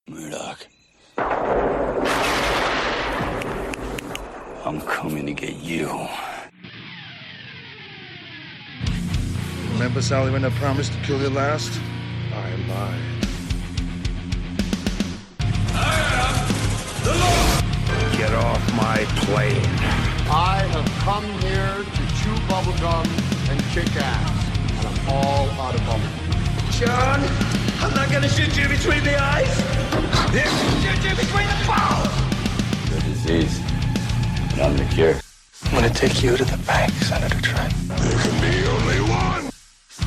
Murdoch. I'm coming to get you. Remember, Sally, when I promised to kill you last? I lied. Get off my plane. I have come here to chew bubblegum and kick ass, and I'm all out of bubblegum. John, I'm not gonna shoot you between the eyes. Shoot you between the balls. The disease. But I'm the cure. I'm gonna take you to the bank, Senator Trent. There can be only one.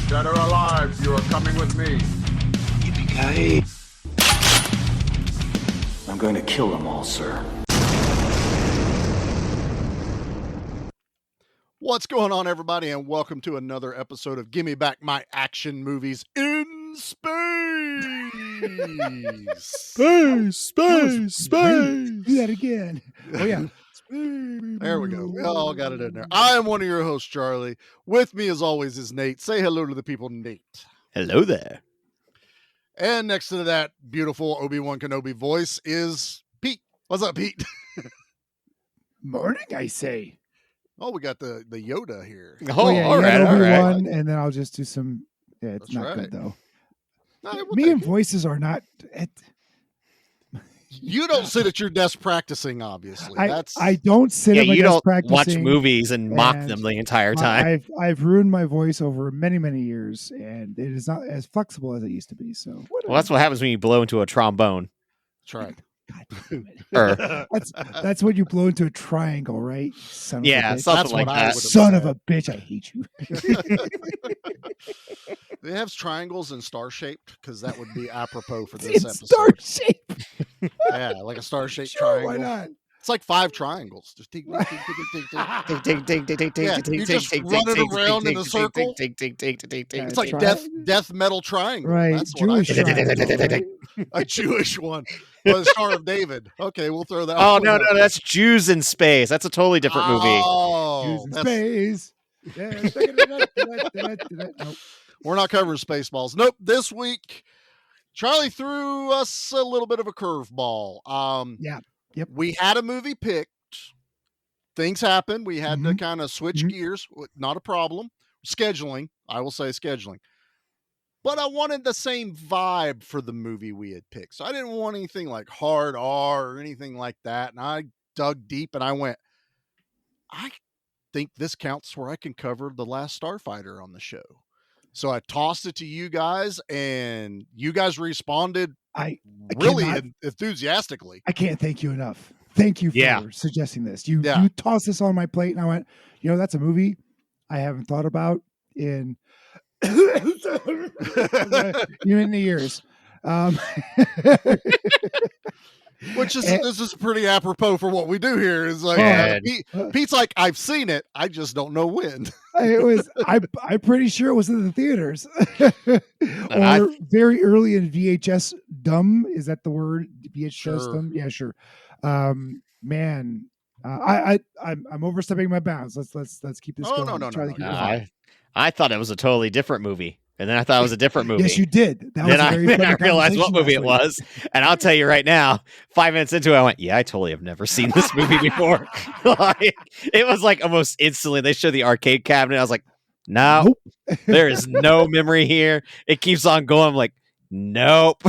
Dead or alive, you are coming with me. Yippee-ki-yay. I'm going to kill them all, sir. What's going on, everybody, and welcome to another episode of Gimme Back My Action Movies in Space. Space. Do that again. Oh, yeah. There we go. We all got it in there. I am one of your hosts, Charlie. With me, as always, is Nate. Say hello to the people, Nate. Hello there. And next to that beautiful Obi-Wan Kenobi voice is Pete. What's up, Pete? Morning, I say. Oh, we got the Yoda here. Oh, yeah, all right. Obi-Wan, and then I'll just do some. Yeah, it's That's not right. good though. No, we'll Me take and it. voices are not. You don't sit at your desk practicing, obviously. I don't sit Yeah, at my you desk don't practicing. watch movies and mock and them the entire time. I've ruined my voice over many years, and it is not as flexible as it used to be. So Well, that's what happens when you blow into a trombone. That's right. God damn it. Or, That's when you blow into a triangle, right? Son of a yeah, bitch. something That's like what I that. would have Son said. of a bitch, I hate you. They have triangles and star-shaped because that would be apropos for this It's episode. star shape. Yeah, like a star-shaped Sure, triangle. why not? It's like 5 triangles. Just ting, ting, ting, ting, ting, ting. Ding, ding, ding, ding, ding, Yeah, ding, ding, you just ding, run ding, it ding, around ding, in a ding, circle. ding, ding, ding, ding, ding, ding, Yeah, It's ding, like ding. death metal triangle. Right, That's what Jewish I think. triangle, right? A Jewish one. Well, the Star of David. Okay, we'll throw that Oh, one no, out there. that's Jews in Space. That's a totally different movie. Oh, Jews in that's- space. Yeah. Nope. we're not covering Spaceballs. Nope. This week, Charlie threw us a little bit of a curveball. Yeah. Yep. We had a movie picked. Things happened. We had to Mhm. kind of switch Mhm. gears. Not a problem. Scheduling. I will say scheduling. But I wanted the same vibe for the movie we had picked. So I didn't want anything like hard R or anything like that. And I dug deep and I went, I think this counts where I can cover The Last Starfighter on the show. So I tossed it to you guys and you guys responded I really cannot- enthusiastically. I can't thank you enough. Thank you for Yeah. suggesting this. You Yeah. you tossed this on my plate, and I went, that's a movie I haven't thought about in many years. Which is And- this is pretty apropos for what we do here. Is like And- Pete's like, I've seen it, I just don't know when. It was. I'm pretty sure it was in the theaters, I- or very early in VHS dumb. Is that the word? VHS Sure. dumb. Yeah, sure. Man, I'm overstepping my bounds. Let's keep this Oh, going. no, Charlie, keep it going. I thought it was a totally different movie. And then I thought it was a different movie. Yes, you did. That was Then a I, very then funny I realized what conversation movie it last was. And I'll tell you right now, 5 minutes into it, I went, yeah, I totally have never seen this movie before. Like, it was like almost instantly. They showed the arcade cabinet. I was like, no, Nope. there is no memory here. It keeps on going. I'm like, nope.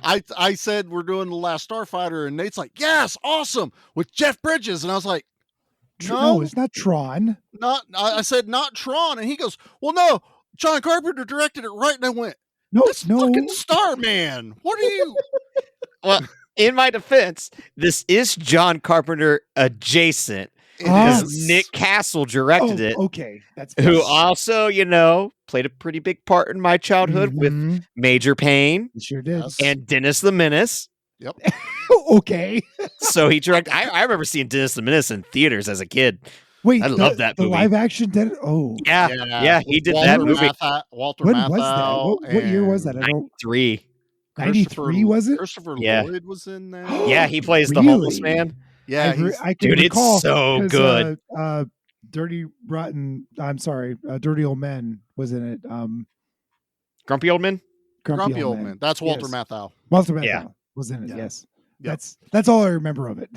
I said we're doing The Last Starfighter, and Nate's like, yes, awesome, with Jeff Bridges. And I was like, No, it's not Tron. I said not Tron. And he goes, well, no, John Carpenter directed it, right? And I went, No, that's no. fucking Starman. What are you? Well, in my defense, this is John Carpenter adjacent. It Ah. is. Nick Castle directed it. Okay, that's Who yes. also, played a pretty big part in my childhood with Mhm. Major Payne It sure did. Yes. and Dennis the Menace. Okay. So he directed. I remember seeing Dennis the Menace in theaters as a kid. Wait, I love that the movie. live action did it. Oh, Yeah, he with did Walter that movie. Walter when Matthau. was that? What year was that? I don't. 3. 93 was it? Christopher Yeah. Lloyd was in there. Yeah, he plays the homeless Really? man. Yeah, I can Dude, it's recall so 'cause, good. Dirty Rotten. I'm sorry, Dirty Old Men was in it. Grumpy Old Man. Grumpy Old Man. That's Walter Yes. Matthau. Walter Matthau Yeah. was in it. Yeah. Yes. Yep. That's all I remember of it.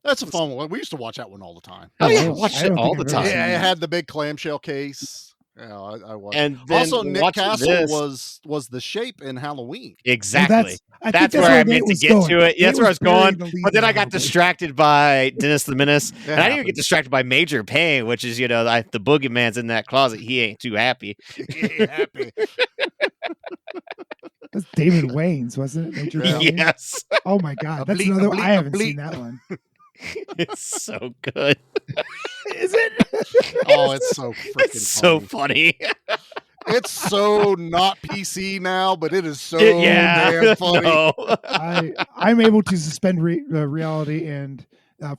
That's a fun one. We used to watch that one all the time. Oh yeah, I watched don't it all think the I've ever time. seen Yeah, it that. had the big clamshell case. Yeah, I watched. And then Also, Nick watching Castle this- was the Shape in Halloween. exactly. I think That's where I Nate meant to was get going. to it. Nate That's where I was burying going. the lead But then there I a got little bit. distracted by Dennis the Menace. It And I didn't even happens. get distracted by Major Payne, which is, the boogeyman's in that closet. He ain't too happy. Yeah, happy. That's David Wayne's, wasn't it? Major Yeah. Payne? Yes. Oh my God, that's bleep, another. bleep, I haven't bleep. seen that one. It's so good. Is it? Oh, it's so freaking It's so funny. funny. It's so not PC now, but it is so yeah. damn funny. No. I'm able to suspend reality and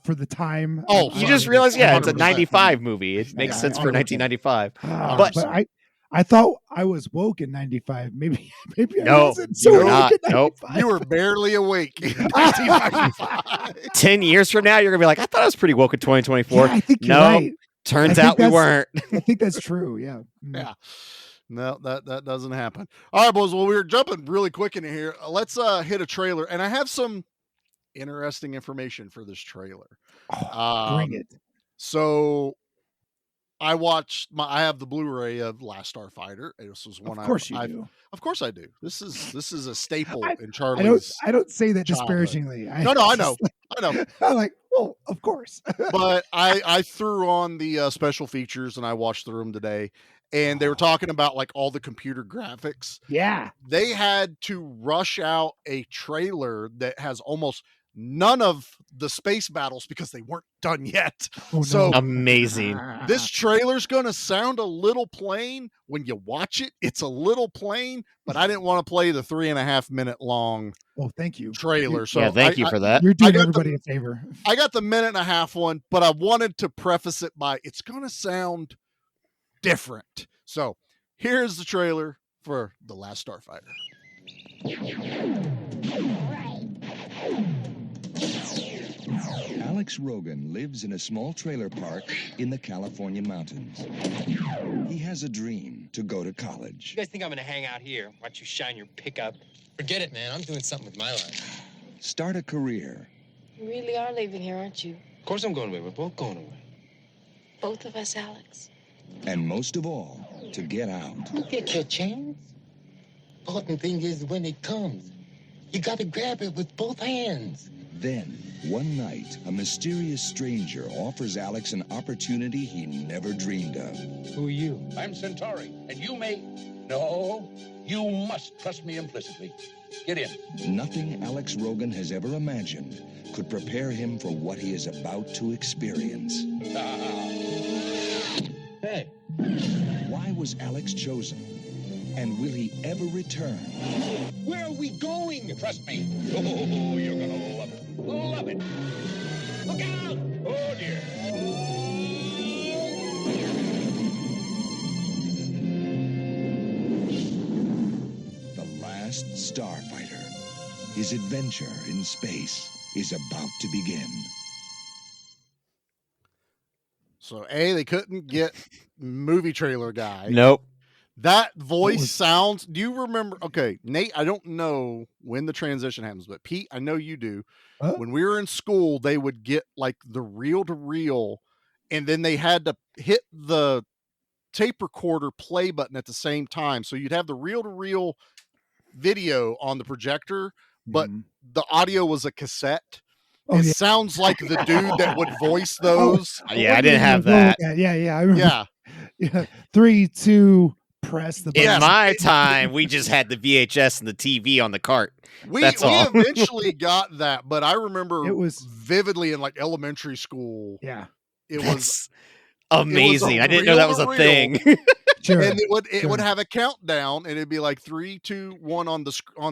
for the time. Oh, You Fine. just realize, yeah, it's a 100%. 95 movie. It makes Yeah, sense I for know. 1995. But 100%. I thought I was woke in '95. Maybe I No, wasn't so you're woke not. in Nope. 95. You were barely awake in 1995. 10 years from now, you're going to be like, I thought I was pretty woke in 2024. Yeah, I think you're No, right. turns I think out we that's- weren't. I think that's true. Yeah. Yeah. No, that doesn't happen. All right, boys. Well, we're jumping really quick in here. Let's hit a trailer, and I have some interesting information for this trailer. Bring it. So, I have the Blu-ray of Last Starfighter. This was one. Of course you I've, do. Of course I do. This is a staple in I Charlie's. don't say that childhood. disparagingly. No, I know. I know. I'm like, well, of course. But I threw on the special features and I watched through them today, and they were talking about like all the computer graphics. Yeah. They had to rush out a trailer that has almost none of the space battles because they weren't done yet. Oh, So no. Amazing. this trailer's going to sound a little plain when you watch it. It's a little plain, but I didn't want to play the 3.5 minute long Well, thank you. trailer. So Yeah, thank you for that. You're doing got everybody a favor. I got the 1.5 minute one, but I wanted to preface it by it's going to sound different. So here's the trailer for The Last Starfighter. Alex Rogan lives in a small trailer park in the California mountains. He has a dream to go to college. You guys think I'm gonna hang out here, watch you shine your pickup? Forget it, man. I'm doing something with my life. Start a career. You really are leaving here, aren't you? Of course I'm going away. We're both going away. Both of us, Alex. And most of all, to get out. You get your chance. Important thing is when it comes, you gotta grab it with both hands. Then, one night, a mysterious stranger offers Alex an opportunity he never dreamed of. Who are you? I'm Centauri, and you may... No, you must trust me implicitly. Get in. Nothing Alex Rogan has ever imagined could prepare him for what he is about to experience. Hey. Why was Alex chosen? And will he ever return? Where are we going? Trust me. Oh, you're gonna love it. Love it. Look out! Oh, dear. The Last Starfighter. His adventure in space is about to begin. So they couldn't get movie trailer guy. Nope. That voice sounds. Do you remember? Okay, Nate, I don't know when the transition happens, but Pete, I know you do. When we were in school, they would get like the reel to reel, and then they had to hit the tape recorder play button at the same time. So you'd have the reel to reel video on the projector, but the audio was a cassette. Oh, It yeah. sounds like the dude that would voice those. Yeah, I didn't have that. Yeah. I remember. Yeah. Yeah. 3, 2, press the button. In my time, we just had the VHS and the TV on the cart. We That's all. eventually got that, but I remember It was- vividly in like elementary school. Yeah. It was That's amazing. I didn't know that was a reel-to-reel. thing. Sure. and it Sure. would have a countdown, and it'd be like 3, 2, 1 on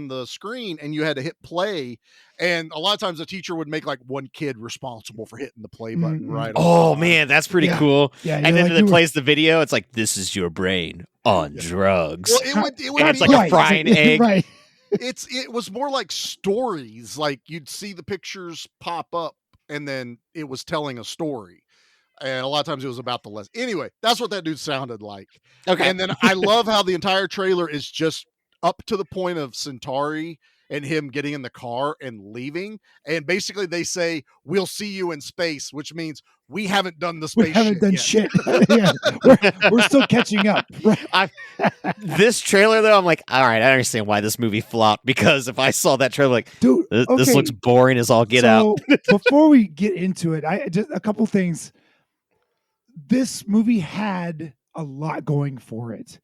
the screen, and you had to hit play. And a lot of times the teacher would make like one kid responsible for hitting the play button right on. Oh man, that's pretty Yeah. cool. Yeah, And you're then like, it you were- plays the video. It's like, this is your brain on drugs. Well, it would And it's be like a frying egg. Right. it was more like stories. Like you'd see the pictures pop up, and then it was telling a story. And a lot of times it was about the lesson. Anyway, that's what that dude sounded like. Okay. And then I love how the entire trailer is just up to the point of Centauri and him getting in the car and leaving. And basically they say, we'll see you in space, which means we haven't done the space We haven't done yet. shit. Yeah, we're still catching up. Right. This trailer, though, I'm like, all right, I understand why this movie flopped, because if I saw that trailer, like, Dude, this looks boring as all get out. Before we get into it, I just a couple things. This movie had a lot going for it,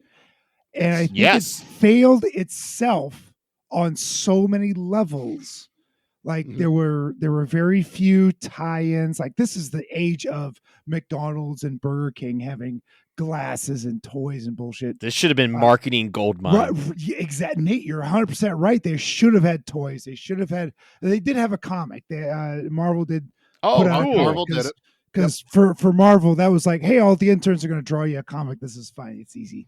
and I think it failed itself on so many levels. Like there were very few tie-ins. Like this is the age of McDonald's and Burger King having glasses and toys and bullshit. This should have been marketing goldmine. Right, exactly, Nate. You're 100% right. They should have had toys. They should have had. They did have a comic. They Marvel did. Oh, cool. Marvel did it. Because for Marvel, that was like, hey, all the interns are going to draw you a comic. This is fine. It's easy.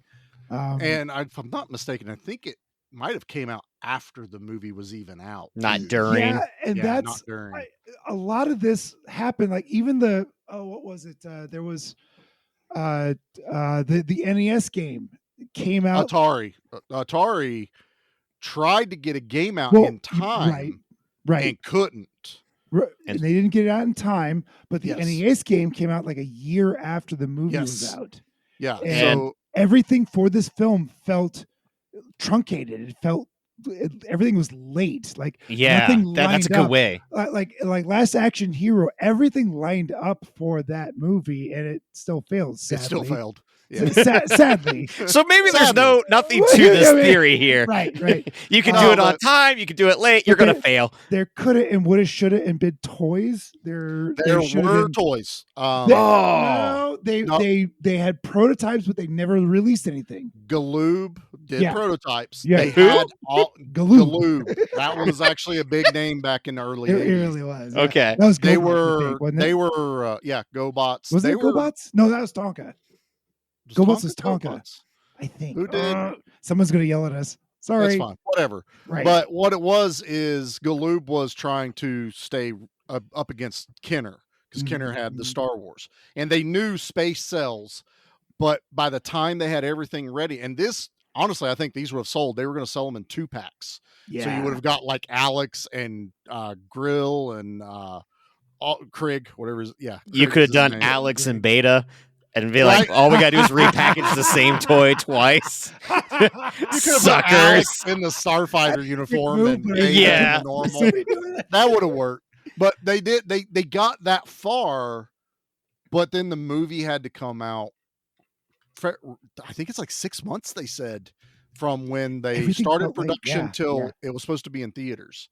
And if I'm not mistaken, I think it might have came out after the movie was even out. Not during. Yeah, and that's not during. A lot of this happened. Like even the what was it? There was the NES game came out. Atari tried to get a game out in time, right, and couldn't. And they didn't get it out in time, but the NES game came out like a year after the movie was out. Yeah, and so everything for this film felt truncated. It felt everything was late. Like that's a good way. Like Last Action Hero, everything lined up for that movie, and it still failed. Sadly. It still failed. Yeah. Sadly. So maybe there's nothing to this theory here. Right. You can do it on time. You can do it late. You're going to fail. There could have and would have, should have, and been toys. There were toys. They had prototypes, but they never released anything. Galoob did prototypes. Yeah. They had Galoob. That was actually a big name back in the early 80s. It really was. Yeah. Okay. That was they GoBots, were GoBots. Was it GoBots? No, that was Tonka. GoBots was Tonka. GoBots? I think. Who did? Someone's going to yell at us. Sorry. That's fine. Whatever. Right. But what it was is Galoob was trying to stay up against Kenner because Kenner had the Star Wars. And they knew space sells. But by the time they had everything ready, and this, honestly, I think these would have sold. They were going to sell them in 2-packs. Yeah. So you would have got like Alex and Grill and Craig, whatever. Yeah. You could have done Alex and Beta. And be like, all we gotta do is repackage the same toy twice. You could have Suckers in the Starfighter uniform and yeah, normal. That would have worked. But they did. They got that far, but then the movie had to come out. I think it's like 6 months. They said from when they started production till it was supposed to be in theaters.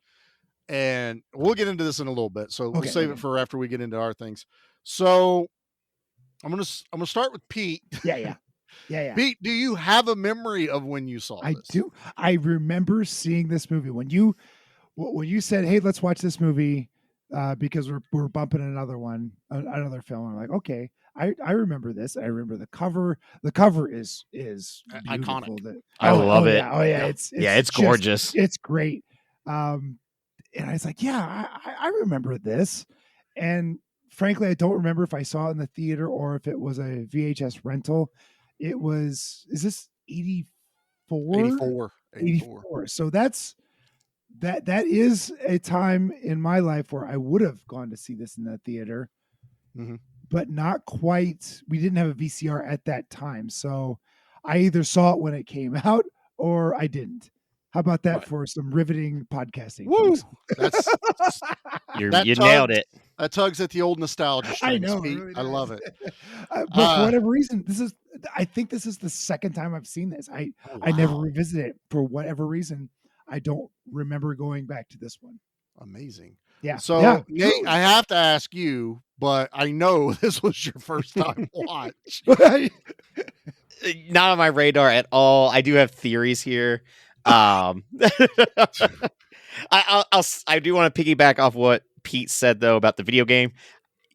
And we'll get into this in a little bit. So we'll save it for after we get into our things. So. I'm gonna start with Pete. Yeah. Pete, do you have a memory of when you saw this? I do. I remember seeing this movie when you said, "Hey, let's watch this movie," because we're bumping another film. I'm like, okay, I remember this. I remember the cover. The cover is iconic. I love it. Yeah. Oh yeah, it's gorgeous. It's great. And I was like, yeah, I remember this, and. Frankly, I don't remember if I saw it in the theater or if it was a VHS rental. It was, is this 84? 84. So that is a time in my life where I would have gone to see this in the theater, but not quite. We didn't have a VCR at that time. So I either saw it when it came out or I didn't. How about that for some riveting podcasting? Woo! You nailed it. That tugs at the old nostalgia strings, I know. Pete. Really I love it. But for whatever reason, I think this is the second time I've seen this. I never revisited it for whatever reason. I don't remember going back to this one. Amazing. Yeah. So Nate, I have to ask you, but I know this was your first time watch. Not on my radar at all. I do have theories here. I do want to piggyback off what Pete said though about the video game.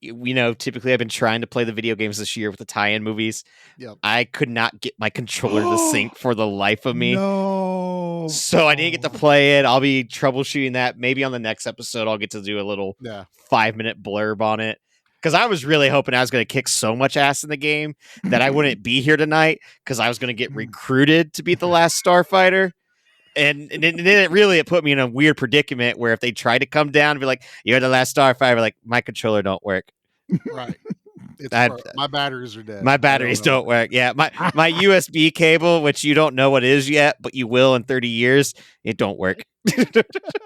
Typically I've been trying to play the video games this year with the tie-in movies. Yep. I could not get my controller to sync for the life of me. No. So I didn't get to play it. I'll be troubleshooting that. Maybe on the next episode I'll get to do a little 5-minute blurb on it. Because I was really hoping I was going to kick so much ass in the game that I wouldn't be here tonight because I was going to get recruited to be the Last Starfighter. And then it put me in a weird predicament where if they tried to come down and be like, "You're the last Starfighter," like my controller don't work. Right. I- My batteries are dead. My batteries don't work. Yeah, my USB cable, which you don't know what it is yet, but you will in 30 years, it don't work.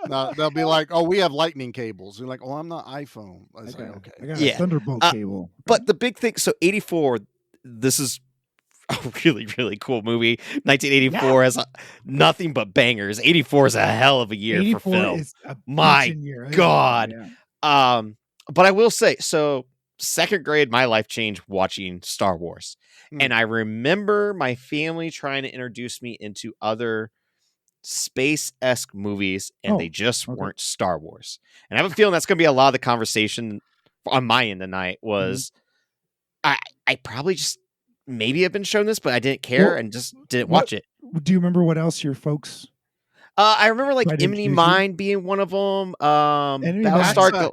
No, they'll be like, "Oh, we have lightning cables." You're like, "Oh, I'm not iPhone." I was like, "Okay." I got a Thunderbolt cable. But the big thing, so 84, this is a really, really cool movie. 1984 has nothing but bangers. 84 is a hell of a year for 84 film. is a My bitchin' year. God. Yeah. But I will say, so second grade, my life changed watching Star Wars. And I remember my family trying to introduce me into other space-esque movies, and they just weren't Star Wars. And I have a feeling that's going to be a lot of the conversation on my end tonight was I probably just maybe have been shown this, but I didn't care and just didn't watch it. Do you remember what else your folks? I remember like tried to Enemy introduce you? Mine being one of them. Enemy Mine.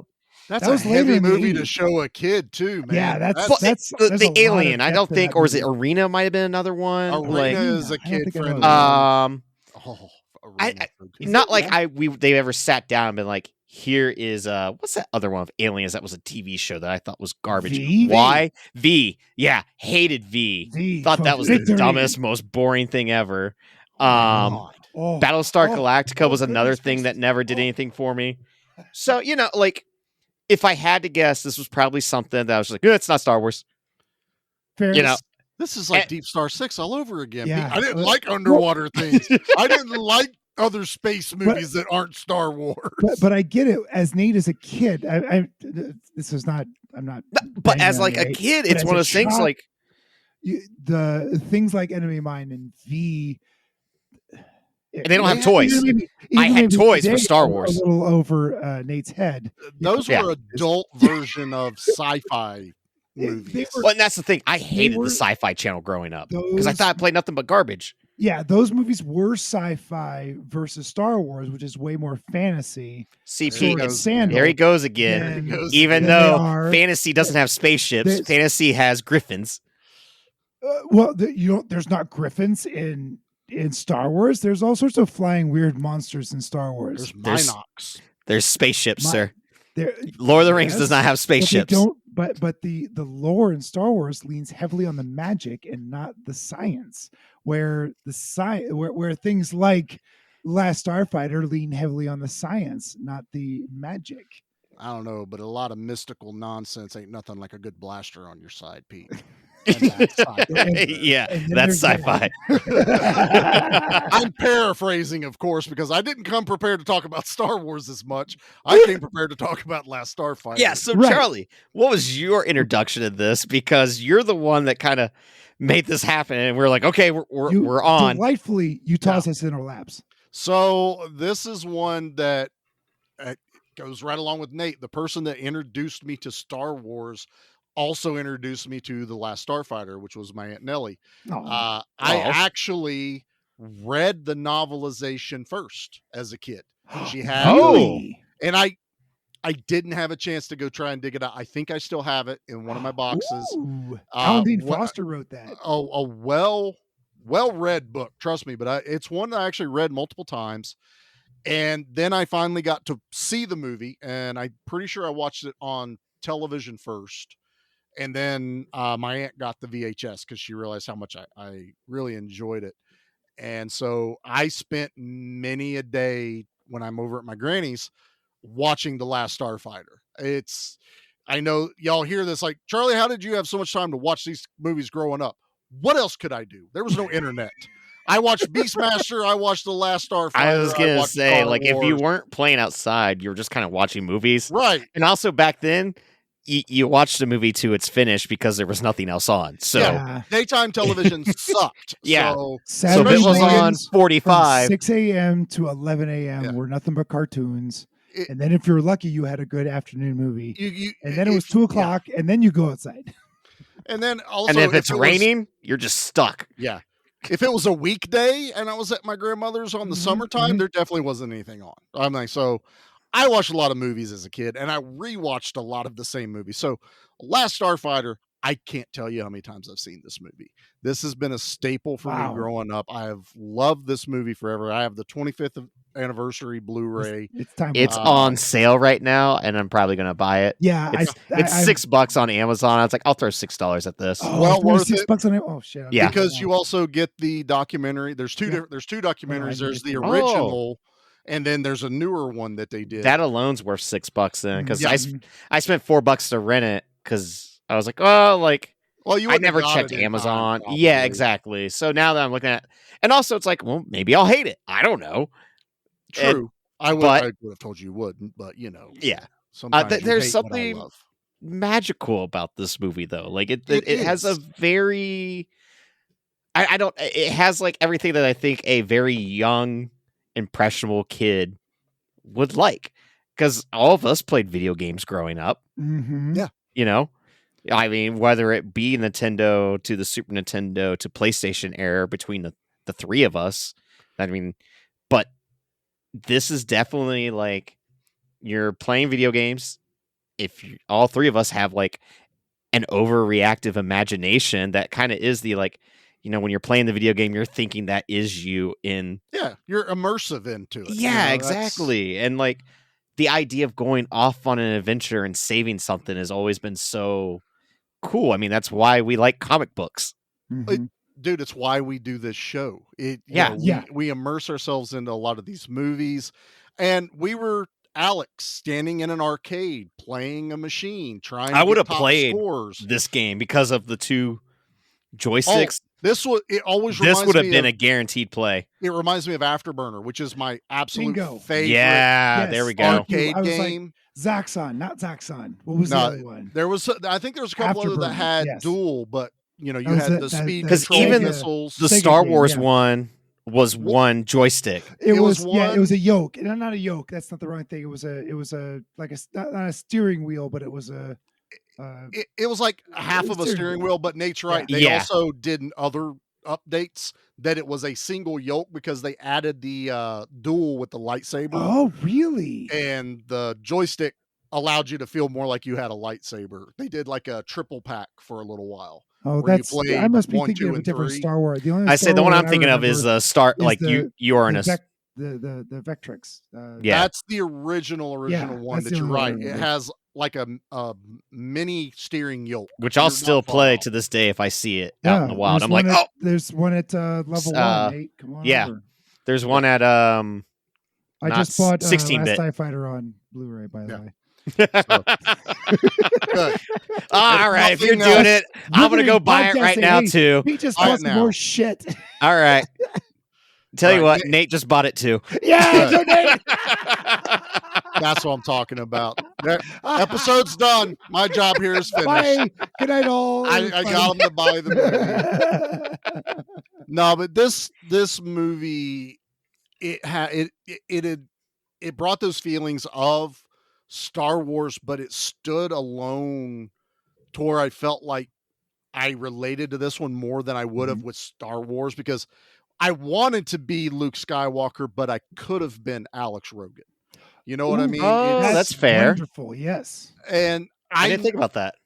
That's That a was later heavy in the movie to 80s. show a kid too, man. Yeah, that's the there's a lot of Alien. I don't depth in think, that or is it movie. Arena? Might have been another one. Arena is a I don't kid think I know friendly. that. Not like they ever sat down and been like, here is what's that other one of Aliens that was a TV show that I thought was garbage. V? Why? V. Yeah, hated V. Thought that was the dumbest, most boring thing ever. Battlestar Galactica was another thing that never did anything for me. So, like if I had to guess, this was probably something that I was like, it's not Star Wars. This is like Deep Star 6 all over again. Yeah. I didn't like underwater things. I didn't like other space movies that aren't Star Wars. But I get it. As Nate as a kid, this is not. I'm not. But as like a kid, it's one of those things like the things like Enemy Mine and V. And they don't have toys. I had toys for Star Wars. A little over Nate's head. Those were adult version of sci-fi movies. Well, and that's the thing. I hated the Sci-Fi Channel growing up because I thought I played nothing but garbage. Yeah, those movies were sci-fi versus Star Wars, which is way more fantasy. CP, there he goes again. Even though fantasy doesn't have spaceships, fantasy has griffins. There's not griffins in Star Wars. There's all sorts of flying weird monsters in Star Wars. There's Minox. There's spaceships, sir. Lord of the Rings does not have spaceships. But the lore in Star Wars leans heavily on the magic and not the science. Where where things like Last Starfighter lean heavily on the science, not the magic. I don't know, but a lot of mystical nonsense ain't nothing like a good blaster on your side, Pete. That's sci-fi. I'm paraphrasing, of course, because I didn't come prepared to talk about Star Wars as much. I came prepared to talk about Last Starfighter. Yeah, so Charlie, what was your introduction to this? Because you're the one that kind of made this happen, and we're like, okay, we're on. Delightfully, you toss us in our laps. So this is one that goes right along with Nate. The person that introduced me to Star Wars also introduced me to The Last Starfighter, which was my Aunt Nellie. I actually read the novelization first as a kid. She had and I didn't have a chance to go try and dig it out. I think I still have it in one of my boxes. Alan Dean Foster wrote that. A well-read book, trust me, but it's one that I actually read multiple times. And then I finally got to see the movie, and I'm pretty sure I watched it on television first. And then my aunt got the VHS because she realized how much I really enjoyed it. And so I spent many a day when I'm over at my granny's watching The Last Starfighter. I know y'all hear this like, Charlie, how did you have so much time to watch these movies growing up? What else could I do? There was no internet. I watched Beastmaster. I watched The Last Starfighter. I was going to say, Star like, Wars. if you weren't playing outside, you were just kind of watching movies. Right. And also back then, you watched the movie to its finish because there was nothing else on. So daytime television sucked. Yeah. So if it was on 45. 6 a.m. to 11 a.m. were nothing but cartoons. And then if you're lucky, you had a good afternoon movie. And then it was 2 o'clock, and then you go outside. And then also, and if it's raining, you're just stuck. Yeah. If it was a weekday and I was at my grandmother's on the summertime, there definitely wasn't anything on. I'm like, so I watched a lot of movies as a kid, and I rewatched a lot of the same movies. So Last Starfighter, I can't tell you how many times I've seen this movie. This has been a staple for me growing up. I have loved this movie forever. I have the 25th anniversary Blu-ray. It's time. It's on sale right now, and I'm probably gonna buy it. Yeah, it's $6 on Amazon. I was like, I'll throw $6 at this. Oh, well worth $6 on it. Oh shit! Yeah, because you also get the documentary. There's two different. There's two documentaries. There's the original, and then there's a newer one that they did. That alone's worth $6 then, because I spent $4 to rent it because I was like, oh, like. Well, you I never checked Amazon. Yeah, exactly. So now that I'm looking at, and also it's like, well, maybe I'll hate it. I don't know. True. I would have told you wouldn't, but yeah. Sometimes there's something magical about this movie, though. Like it has a very, it has like everything that I think a very young, impressionable kid would like, because all of us played video games growing up. Mm-hmm. Yeah. I mean, whether it be Nintendo to the Super Nintendo to PlayStation era between the three of us, I mean, but this is definitely like you're playing video games. If all three of us have like an overreactive imagination, that kind of is the like, when you're playing the video game, you're thinking that is you in. Yeah, you're immersive into it. Yeah, exactly. And like the idea of going off on an adventure and saving something has always been so cool. I mean, that's why we like comic books. Mm-hmm. Dude, it's why we do this show. We immerse ourselves into a lot of these movies, and we were Alex standing in an arcade playing a machine trying. I would have played this game because of the two joysticks. This would have been a guaranteed play. It reminds me of Afterburner, which is my absolute favorite. Yeah, there we go. Arcade game. Like, Zaxxon, not Zaxxon. What was the other one? I think there was a couple other that had dual, but you had the speed because control even missiles. The Star Wars one was one joystick. It was a yoke. And not a yoke. That's not the wrong thing. It was a like not a steering wheel, but it was a. It was like half of a steering wheel, but Nate's right. They also did other updates that it was a single yoke because they added the dual with the lightsaber. Oh, really? And the joystick allowed you to feel more like you had a lightsaber. They did like a triple pack for a little while. Oh, I must be thinking of a different Star Wars. The one I'm thinking of is Uranus. The Vectrix. That's the original one that you're right. It has like a mini steering yoke, which I'll still play to this day if I see it out in the wild. I'm like, there's one at level 1. Nate, come on over. There's one at I just bought 16-bit. Last Starfighter on Blu-ray, by the way. All right, if you're doing it, I'm gonna go buy it right now too. He just bought some more shit. All right. Tell you what, Nate just bought it too. Yeah, Nate. That's what I'm talking about. Episode's done. My job here is finished. Bye. Good night, all. I got them to buy the movie. No, but this movie, it brought those feelings of Star Wars, but it stood alone to where I felt like I related to this one more than I would have with Star Wars, because I wanted to be Luke Skywalker, but I could have been Alex Rogan. You know what I mean? Oh, that's fair. Wonderful, yes. And I didn't think about that.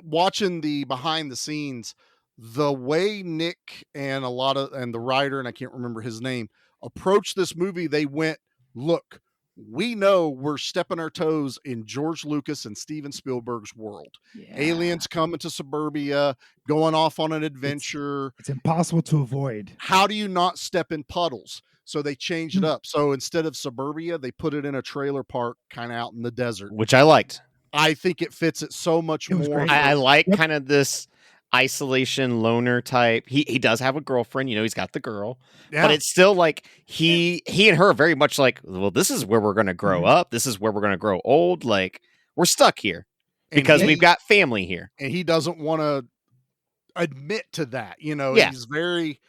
Watching the behind the scenes, the way Nick and the writer, and I can't remember his name, approached this movie, they went, look, we know we're stepping our toes in George Lucas and Steven Spielberg's world. Yeah. Aliens coming to suburbia, going off on an adventure. It's impossible to avoid. How do you not step in puddles? So they changed it up. So instead of suburbia, they put it in a trailer park kind of out in the desert. Which I liked. I think it fits it so much more. I like kind of this isolation loner type. He does have a girlfriend, he's got the girl, but it's still like he and her are very much like, well, this is where we're going to grow up. This is where we're going to grow old. Like, we're stuck here because we've got family here. And he doesn't want to admit to that. He's very,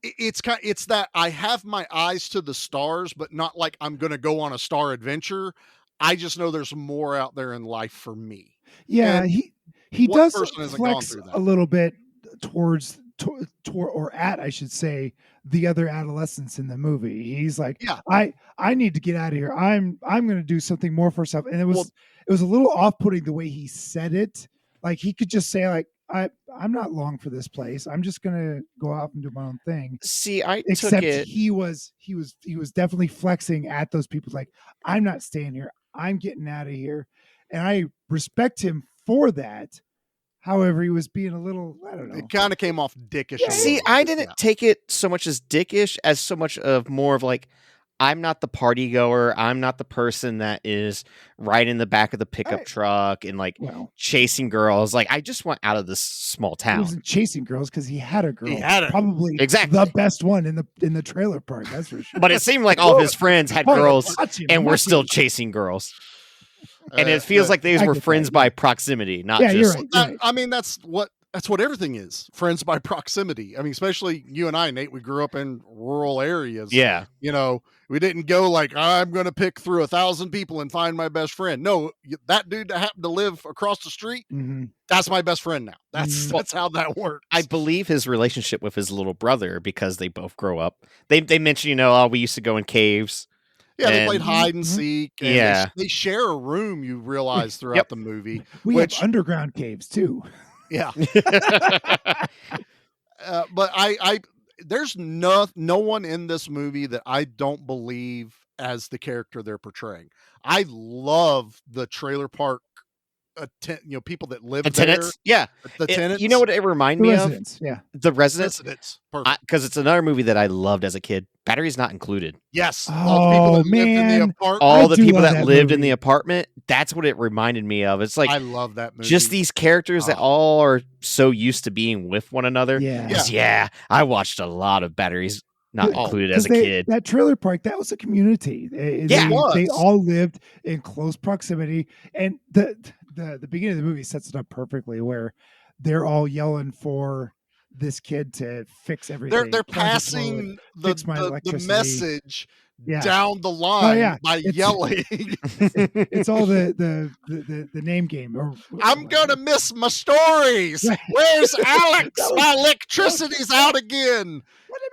it's that I have my eyes to the stars, but not like I'm going to go on a star adventure. I just know there's more out there in life for me. Yeah. And he does flex a little bit towards or at, I should say, the other adolescents in the movie. He's like, I need to get out of here. I'm going to do something more for myself. And it was a little off-putting the way he said it. Like, he could just say like, I'm not long for this place. I'm just gonna go out and do my own thing. See, I took Except it. he was definitely flexing at those people. Like, I'm not staying here. I'm getting out of here, and I respect him for that. However, he was being a little, I don't know. It kind of came off dickish. See, I didn't take it so much as dickish as so much of more of like, I'm not the party goer. I'm not the person that is right in the back of the pickup truck and like chasing girls. Like, I just want out of this small He town. wasn't chasing girls because he had a girl. He had her. Probably Exactly. the best one in the trailer park. That's for sure. But it seemed like all of his friends had Oh, girls watching, and were watching. still chasing girls. And it feels like these I were get friends that, by proximity, not Yeah, just. you're right. I mean, that's what everything is. Friends by proximity. I mean, especially you and I, Nate, we grew up in rural areas. Yeah. You know, we didn't go like, I'm going to pick through 1,000 people and find my best friend. No, that dude that happened to live across the street, that's my best friend now. That's how that works. I believe his relationship with his little brother, because they both grow up. They mentioned, you know, we used to go in caves. Yeah, they played hide and seek. And Yeah. they share a room, you realize, throughout the movie. We have underground caves too. Yeah. But there's no one in this movie that I don't believe as the character they're portraying. I love the trailer park, people that live The there. tenants, yeah. The tenants. You know what it reminded The me residents, of? yeah. The residents. Perfect. Because it's another movie that I loved as a kid. Battery's Not Included. Yes. All the people that lived in the apartment. All the people love that that lived in movie. the apartment. That's what it reminded me of. It's like, I love that movie. just these characters that all are so used to being with one another. Yeah. 'Cause, yeah, I watched a lot of Batteries Not Included as a 'Cause kid. That trailer park, that was a community. Yeah, it was. They all lived in close proximity, and the beginning of the movie sets it up perfectly, where they're all yelling for this kid to fix everything. They're Plunge the toilet, passing fix my the electricity. message Yeah. down the line by It's- yelling. It's all the name game. Or I'm gonna miss my stories. Where's Alex? My electricity's out again.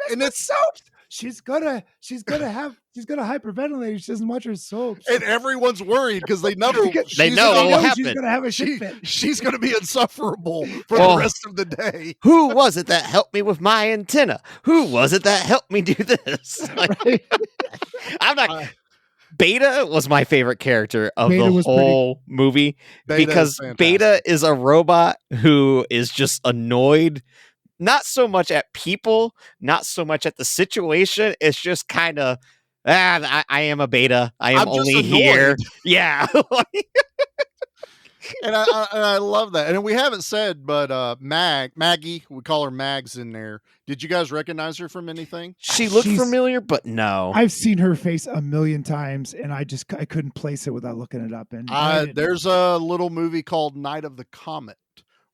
And it's soaps. She's gonna hyperventilate. She doesn't watch her soaps. And everyone's worried because they know They she's know gonna- what will happen. She's gonna have a shit fit. She's gonna be insufferable for Oh. the rest of the day. Who was it that helped me with my antenna? Who was it that helped me do this? Like, I'm not. Beta was my favorite character of Beta the was pretty- whole movie Beta is because fantastic. Beta is a robot who is just annoyed, not so much at people, not so much at the situation. It's just kind of, I am a Beta. I am I'm just only here. annoyed. Yeah. And I love that. And we haven't said, but Maggie, we call her Mags in there. Did you guys recognize her from anything? She looked She's- familiar, but no. I've seen her face a million times, and I couldn't place it without looking it up. And I didn't There's a little movie called Night of the Comet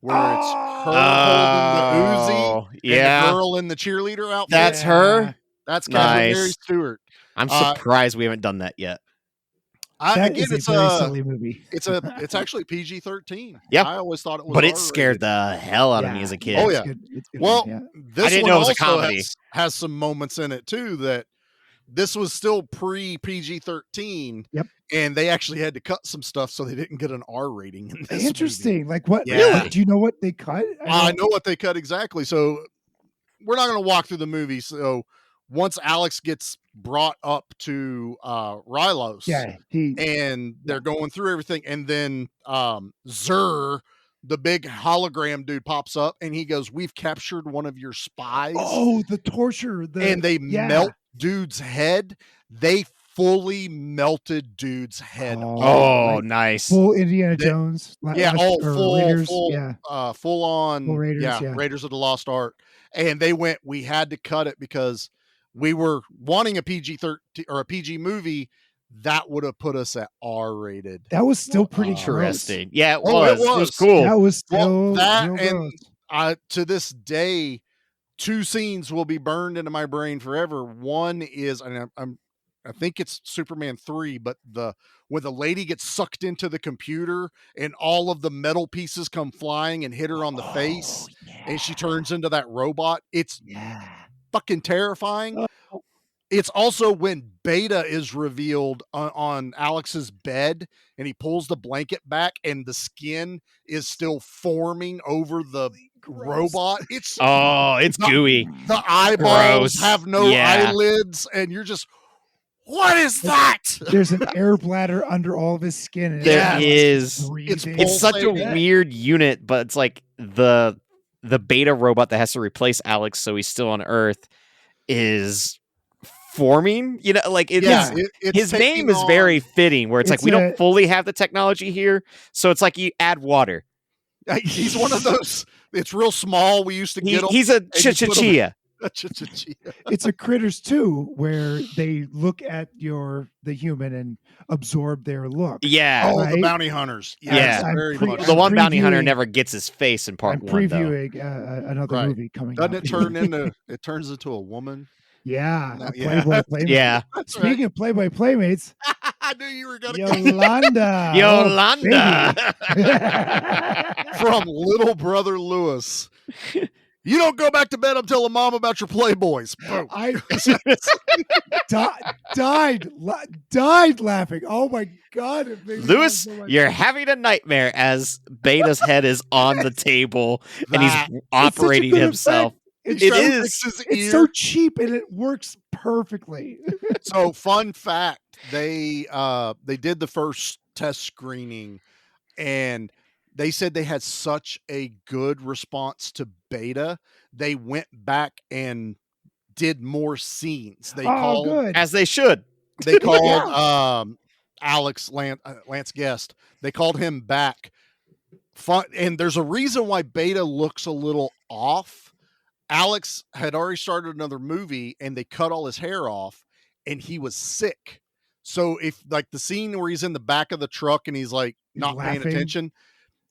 where it's her Oh, holding the Uzi yeah. and the girl in the cheerleader outfit. That's her. That's Catherine Nice. Mary Stewart. I'm surprised we haven't done that yet. That Again, is a it's very silly movie. it's actually PG-13. Yeah. I always thought it was, But it R-rated. scared the hell out of me as a kid. Oh It's yeah. good. It's good. Well, Yeah. this I didn't one know it was a also comedy. has some moments in it too that this was still pre PG-13. Yep. And they actually had to cut some stuff so they didn't get an R rating in this Interesting. movie. Like what? Yeah. Really? Do you know what they cut? I know what they cut exactly. So we're not going to walk through the movie. So once Alex gets brought up to Rylos, Yeah. and they're going through everything, and then Zur, the big hologram dude, pops up and he goes, "We've captured one of your spies." Oh, the torture. And they melt dude's head. They fully melted dude's head. Oh, nice. Full Indiana Jones. Yeah, full, Raiders. full, Yeah. full on. Full Raiders, yeah. Raiders of the Lost Ark. And they went, we had to cut it because we were wanting a PG-13 or a PG movie that would have put us at R-rated. That was still pretty Interesting. Yeah, it Oh, was. It was cool. That was still that real and gross. to this day, two scenes will be burned into my brain forever. One is, and I think it's Superman 3, but when the lady gets sucked into the computer and all of the metal pieces come flying and hit her on the face, and she turns into that robot. It's fucking terrifying. It's also when Beta is revealed on Alex's bed and he pulls the blanket back and the skin is still forming over the robot. It's gooey. The eyeballs Gross. have no Yeah. eyelids, and you're just, what is that? There's an air bladder under all of his skin. And There is. breathing. It's such a pulsating. weird unit, but it's like the Beta robot that has to replace Alex, so he's still on Earth, is forming. You know, like it's his name is very fitting. Where it's like we don't fully have the technology here, so it's like you add water. He's one of those. It's real small. We used to get him. He's a chichachia. It's a Critters 2 where they look at the human and absorb their look. Yeah. Oh, right? the bounty hunters. Yeah. The one bounty hunter never gets his face in part 1. I'm previewing another movie coming up. It turns into a woman? Yeah. No, Playboy Playmate. Yeah. Speaking of Playboy Playmates. I knew you were going to Yolanda. From Little Brother Lewis. You don't go back to bed until a mom about your Playboys. Boom. I died laughing. Oh my God. It made me Lewis, laugh so much. you're having a nightmare as Beta's head is on the table and he's operating himself. It is. It's so cheap and it works perfectly. So, fun fact, they did the first test screening and they said they had such a good response to Beta. They went back and did more scenes. They called, good. As they should. They called Alex Lance Guest. They called him back. And there's a reason why Beta looks a little off. Alex had already started another movie and they cut all his hair off and he was sick. So if like the scene where he's in the back of the truck and he's like not paying attention,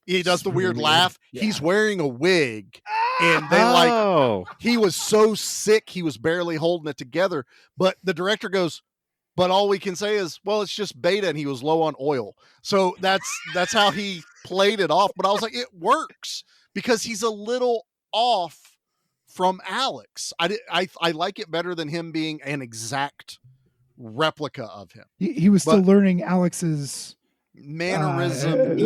he does the weird laugh. Yeah. He's wearing a wig and they he was so sick. He was barely holding it together, but the director goes, but all we can say is, well, it's just Beta and he was low on oil. So that's how he played it off. But I was like, it works because he's a little off from Alex. I like it better than him being an exact replica of him. He was still learning Alex's mannerism,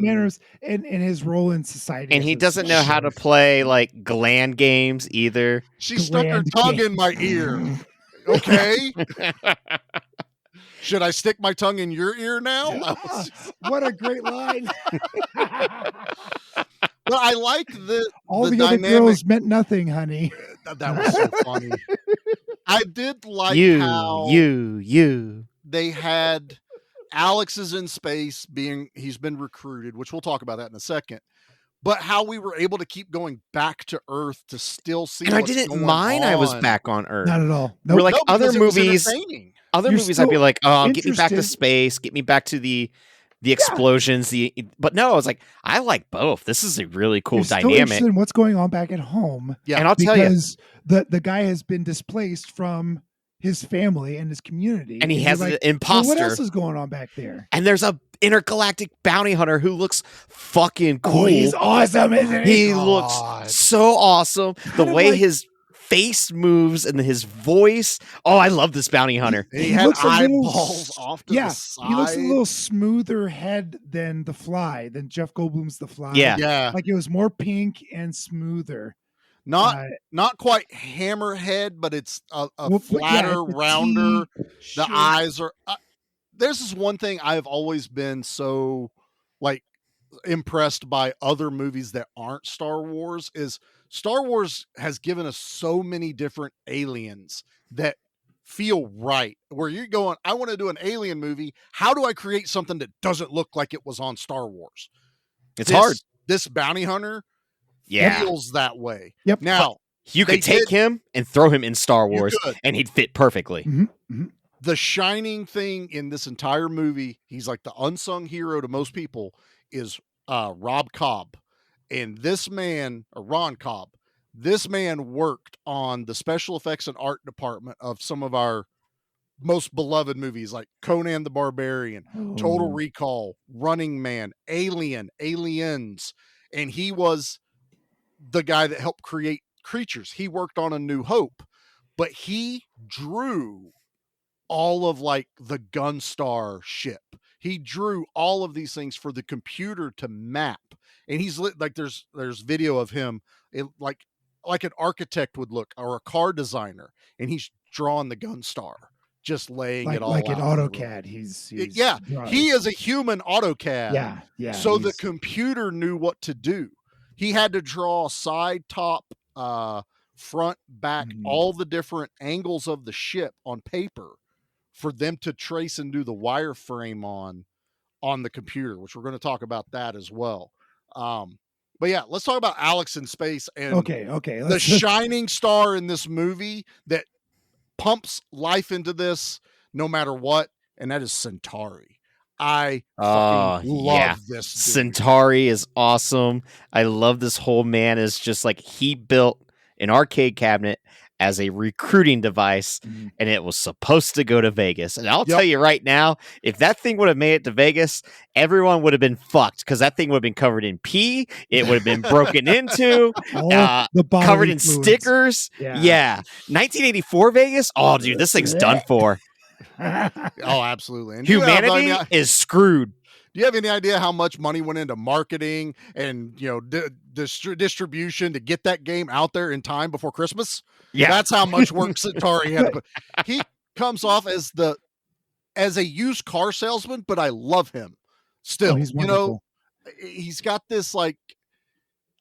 manners and his role in society. And he doesn't know how to play like gland games either. She stuck her tongue in my ear. Okay. Should I stick my tongue in your ear now? Yeah. What a great line. But I like all the other girls meant nothing, honey. That was so funny. I did like how they had Alex is in space he's been recruited, which we'll talk about that in a second. But how we were able to keep going back to Earth to still see. And I didn't mind I was back on Earth. Not at all. Nope. We're like other movies. You're Movies, I'd be like, oh, get me back to space, get me back to the explosions. But no, I was like, I like both. This is a really cool dynamic. In what's going on back at home? Yeah, and I'll tell you, because the guy has been displaced from his family and his community, and he has an imposter. Well, what else is going on back there? And there's a intergalactic bounty hunter who looks fucking cool. Oh, he's awesome, isn't he? He looks so awesome. The way his face moves and his voice. Oh, I love this bounty hunter. He had eyeballs off to the side. He looks a little smoother head than The Fly, than Jeff Goldblum's The Fly. Yeah. Like it was more pink and smoother. Not quite hammerhead, but it's a flatter, rounder. The eyes are. There's this one thing I've always been so like impressed by other movies that aren't Star Wars is Star Wars has given us so many different aliens that feel right. Where you're going, I want to do an alien movie. How do I create something that doesn't look like it was on Star Wars? It's hard. This bounty hunter feels that way. Yep. Now, you could take him and throw him in Star Wars and he'd fit perfectly. Mm-hmm. Mm-hmm. The shining thing in this entire movie, he's like the unsung hero to most people, is Rob Cobb. And this man, or Ron Cobb, this man worked on the special effects and art department of some of our most beloved movies like Conan the Barbarian, Total Recall, Running Man, Aliens. And he was the guy that helped create Creatures. He worked on A New Hope. but he drew all of like the Gunstar ship. He drew all of these things for the computer to map. And he's like, there's video of him like an architect would look, or a car designer, and he's drawing the Gunstar, just laying it all like out. in AutoCAD. He is a human AutoCAD. Yeah. So the computer knew what to do. He had to draw side, top, front, back, all the different angles of the ship on paper for them to trace and do the wireframe on the computer, which we're going to talk about that as well. But yeah, let's talk about Alex in space and okay. The shining star in this movie that pumps life into this no matter what, and that is Centauri. I fucking love this dude. Centauri is awesome. I love this whole man is just like he built an arcade cabinet as a recruiting device, and it was supposed to go to Vegas. And I'll tell you right now, if that thing would have made it to Vegas, everyone would have been fucked because that thing would have been covered in pee. It would have been broken into, covered in stickers. Yeah. 1984 Vegas? Oh, dude, this thing's done for. Oh, absolutely. And humanity is screwed. Do you have any idea how much money went into marketing and distribution to get that game out there in time before Christmas? Yeah, that's how much work Centauri had to put. He comes off as a used car salesman, but I love him still. He's wonderful. He's got this like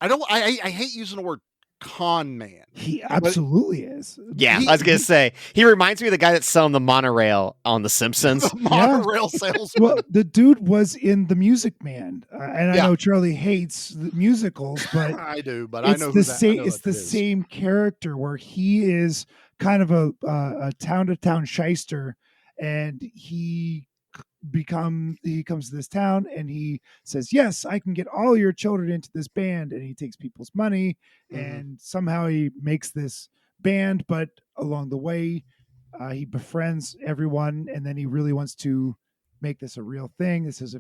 I hate using the word con man. He absolutely is. Yeah, I was gonna say he reminds me of the guy that's selling the monorail on The Simpsons. Monorail salesman. Well, the dude was in The Music Man, and I know Charlie hates the musicals, but I do. But it's I know the same. It's the same character where he is kind of a town to town shyster, and he comes to this town and he says, yes, I can get all your children into this band, and he takes people's money and somehow he makes this band, but along the way he befriends everyone, and then he really wants to make this a real thing. This is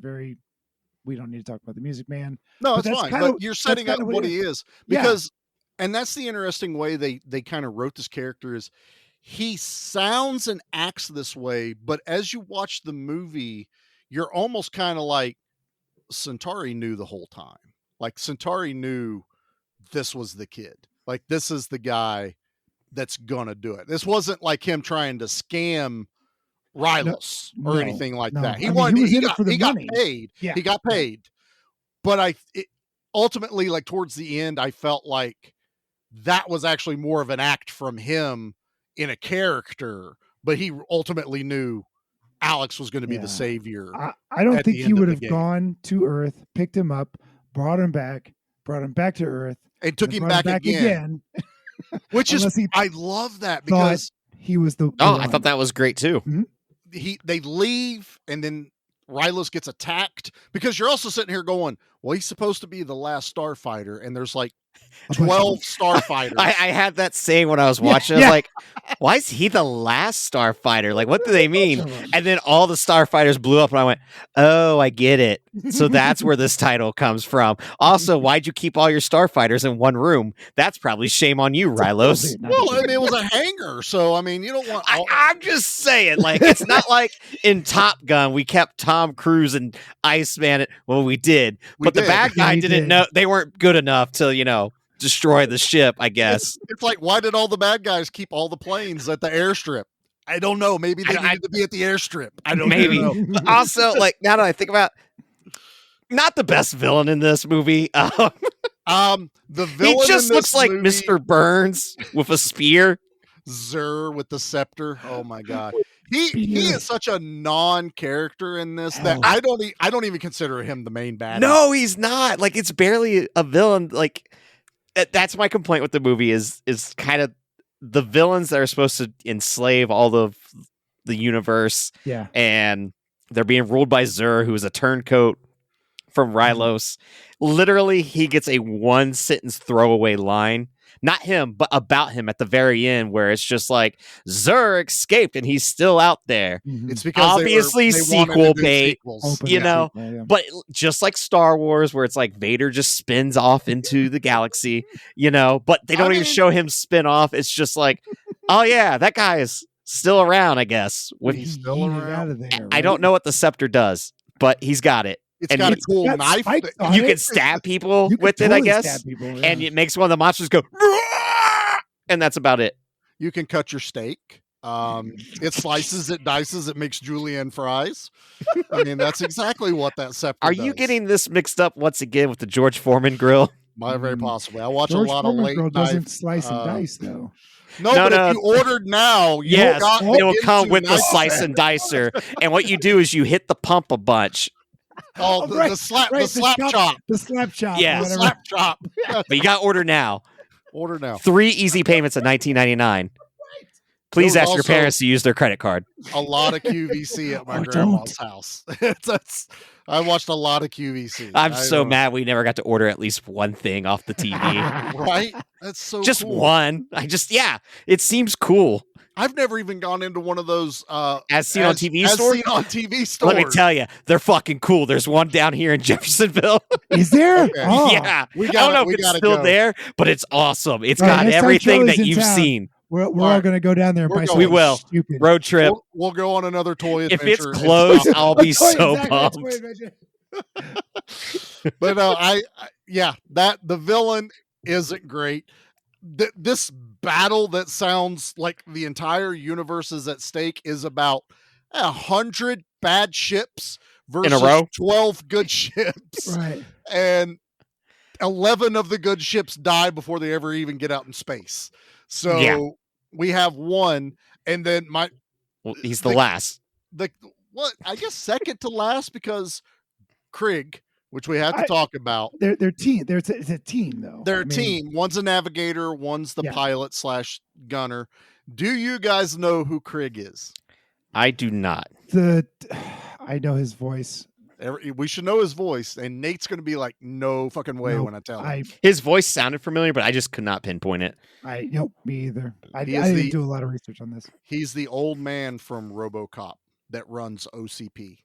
we don't need to talk about The Music Man. No, it's fine, but you're setting up what he is because and that's the interesting way they kind of wrote this character is he sounds and acts this way, but as you watch the movie, you're almost kind of like Centauri knew the whole time. Like Centauri knew this was the kid. Like this is the guy that's gonna do it. This wasn't like him trying to scam Rylos or anything like that. He got paid. Yeah. He got paid. But ultimately, like towards the end, I felt like that was actually more of an act from him in a character, but he ultimately knew Alex was going to be the savior. I don't think he would have gone to Earth, picked him up, brought him back to Earth, and took him back again. Which is, I love that because he was the I thought that was great too. They leave, and then Rylos gets attacked, because you're also sitting here going, well, he's supposed to be the last Starfighter, and there's like 12 Starfighters. I had that saying when I was watching. I was like, why is he the last Starfighter? Like, what do they mean? And then all the Starfighters blew up, and I went, oh, I get it. So that's where this title comes from. Also, why'd you keep all your Starfighters in one room? That's probably shame on you, Rylos. Well, I mean, it was a hangar, so I mean, you don't want. I'm just saying, like, it's not like in Top Gun we kept Tom Cruise and Iceman. Well, we did, but the bad guy didn't know they weren't good enough to, destroy the ship, I guess. It's like, why did all the bad guys keep all the planes at the airstrip? I don't know. Maybe they needed to be at the airstrip. I don't know. Also, like, now that I think about not the best villain in this movie. The villain he just looks like movie, Mr. Burns with a spear. Zur with the scepter. Oh my god. He is such a non-character in this that I don't even consider him the main bad. No, he's not. Like, it's barely a villain. Like, that's my complaint with the movie is kind of the villains that are supposed to enslave all the universe. Yeah. And they're being ruled by Zur, who is a turncoat from Rylos. Literally, he gets a one sentence throwaway line. Not him, but about him at the very end, where it's just like Zur escaped and he's still out there. It's because obviously they sequel bait, Yeah. But just like Star Wars, where it's like Vader just spins off into the galaxy, but they don't even show him spin off. It's just like, Oh yeah, that guy is still around, I guess. He's still around. Out of there, I don't know what the scepter does, but he's got it. It's got a cool got knife. spikes on You it. can stab people You can with it, I totally guess. stab people, And yeah. it makes one of the monsters go, and that's about it. You can cut your steak. It slices, it dices, it makes julienne fries. I mean, that's exactly what that scepter Are does. you getting this mixed up once again with the George Foreman grill? Very possibly. I watch George a lot Foreman of late grill night. doesn't slice and dice though. No, but if you ordered now, you yes, got it will come into with the knife slice set. and dicer. And what you do is you hit the pump a bunch. Oh, the slap chop. The slap chop. Yeah. or The whatever. slap chop. But you got to order now. Order now. 3 easy payments of $19.99. Please There ask was your also parents to use their credit card. A lot of QVC at my Or grandma's house. I watched a lot of QVC. I'm so mad we never got to order at least one thing off the TV. Right? That's so just cool. one. It seems cool. I've never even gone into one of those As seen on TV stores? Seen on TV stores. Let me tell you, they're fucking cool. There's one down here in Jeffersonville. Is there? Okay. Oh. Yeah. We I don't know if we it's gotta still go. there, but it's awesome. It's All right, got next time everything Charlie's that in you've town, seen. We're all right. going to go down there and We're buy going. something We will. stupid. Road trip. We'll go on another toy If adventure. it's and closed, stop. I'll be That's so exactly what bummed. it's going to But no, that the villain isn't great. This battle that sounds like the entire universe is at stake is about 100 bad ships versus In a row? 12 good ships. Right. And 11 of the good ships die before they ever even get out in space. So Yeah. we have one, and then Well, he's the last. I guess second to last, because Krieg, which we have to talk about. They're team. It's a team though. They're a team. One's a navigator, one's the pilot / gunner. Do you guys know who Krieg is? I do not. I know his voice. We should know his voice, and Nate's going to be like, "No fucking way!" Nope. when I tell him. His voice sounded familiar, but I just could not pinpoint it. Nope, me either. I He is didn't do a lot of research on this. He's the old man from RoboCop that runs OCP.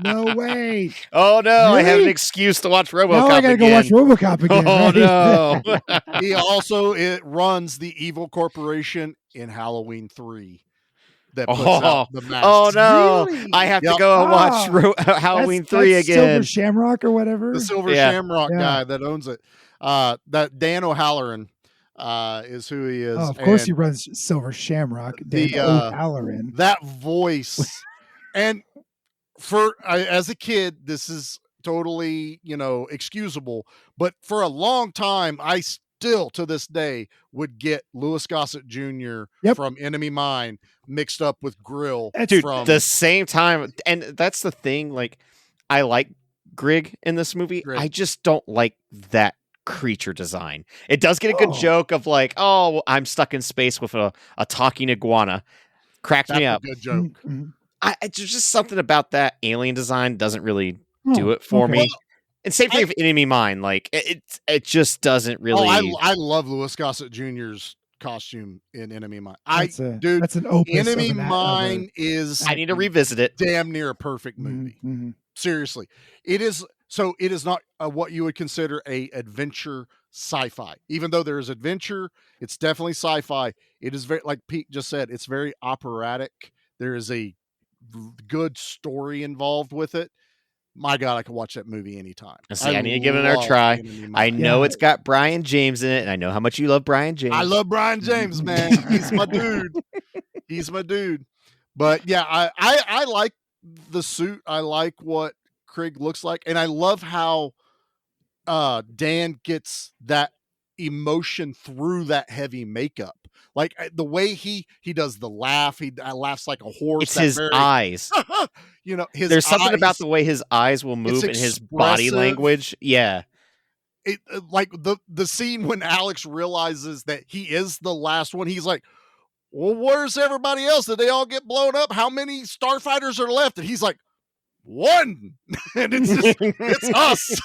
No way. Oh no, I have an Really? excuse to watch RoboCop Now I gotta go watch again. RoboCop again. Oh right? no. He also runs the evil corporation in Halloween 3 that puts out the masks. Oh no. Really? I have to Yep. go and watch Ah, Halloween That's 3 again. Silver Shamrock or whatever. The Silver Yeah. Shamrock Yeah. guy that owns it. That Dan O'Halloran is who he is. Oh, of course, and he runs Silver Shamrock. the, Dan O'Halloran. that voice. And as a kid, this is totally, excusable. But for a long time, I still to this day would get Louis Gossett Jr. from Enemy Mine mixed up with Grill. Dude, from the same time, and that's the thing, like, I like Grig in this movie. I just don't like that creature design. It does get a good joke of like, oh, I'm stuck in space with a talking iguana. Cracks me up. A good joke. Mm-hmm. There's just something about that alien design doesn't really do it for me. And same thing with Enemy Mine. Like it just doesn't really. I love Louis Gossett Jr.'s costume in Enemy Mine. That's an opus. Enemy of Mine is. I need to revisit it. Damn near a perfect movie. Mm-hmm. Seriously, it is. So it is not what you would consider a adventure sci-fi. Even though there is adventure, it's definitely sci-fi. It is very, like Pete just said, it's very operatic. There is a good story involved with it. My God, I could watch that movie anytime. See, I need to give it another try. I know it's got Brian James in it, and I know how much you love Brian James. I love Brian James, man. He's my dude. He's my dude. But yeah, I like the suit. I like what Krieg looks like, and I love how Dan gets that emotion through that heavy makeup. Like the way he does the laugh, he laughs like a horse. It's his eyes. His There's something eyes, about the way his eyes will move and his body expressive. language. Yeah. It like the scene when Alex realizes that he is the last one. He's like, well, where's everybody else? Did they all get blown up? How many starfighters are left? And he's like, 1. And it's us.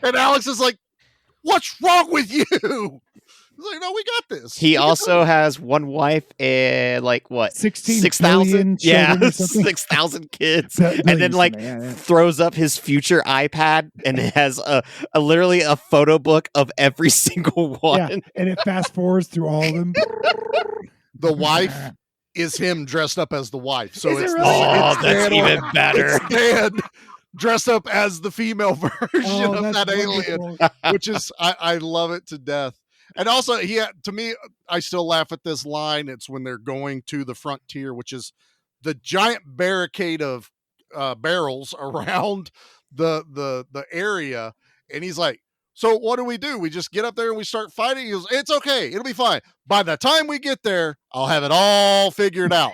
And Alex is like, what's wrong with you? He's like, no, we got this. He We can also do it. has one wife and like what? 16 6,000? billion Yeah, children or something. 6,000 kids. Billion And then like something, yeah. throws up his future iPad and it has a literally a photo book of every single one. Yeah, and it fast forwards through all of them. The wife is him dressed up as the wife. So Is it it's really? Oh, it's that's Dan even or- better. It's Dan dressed up as the female version of that's that alien, wonderful. which is I love it to death. And also, to me, I still laugh at this line. It's when they're going to the frontier, which is the giant barricade of barrels around the area, and he's like, "So what do? We just get up there and we start fighting?" He goes, "It's okay, it'll be fine. By the time we get there, I'll have it all figured out."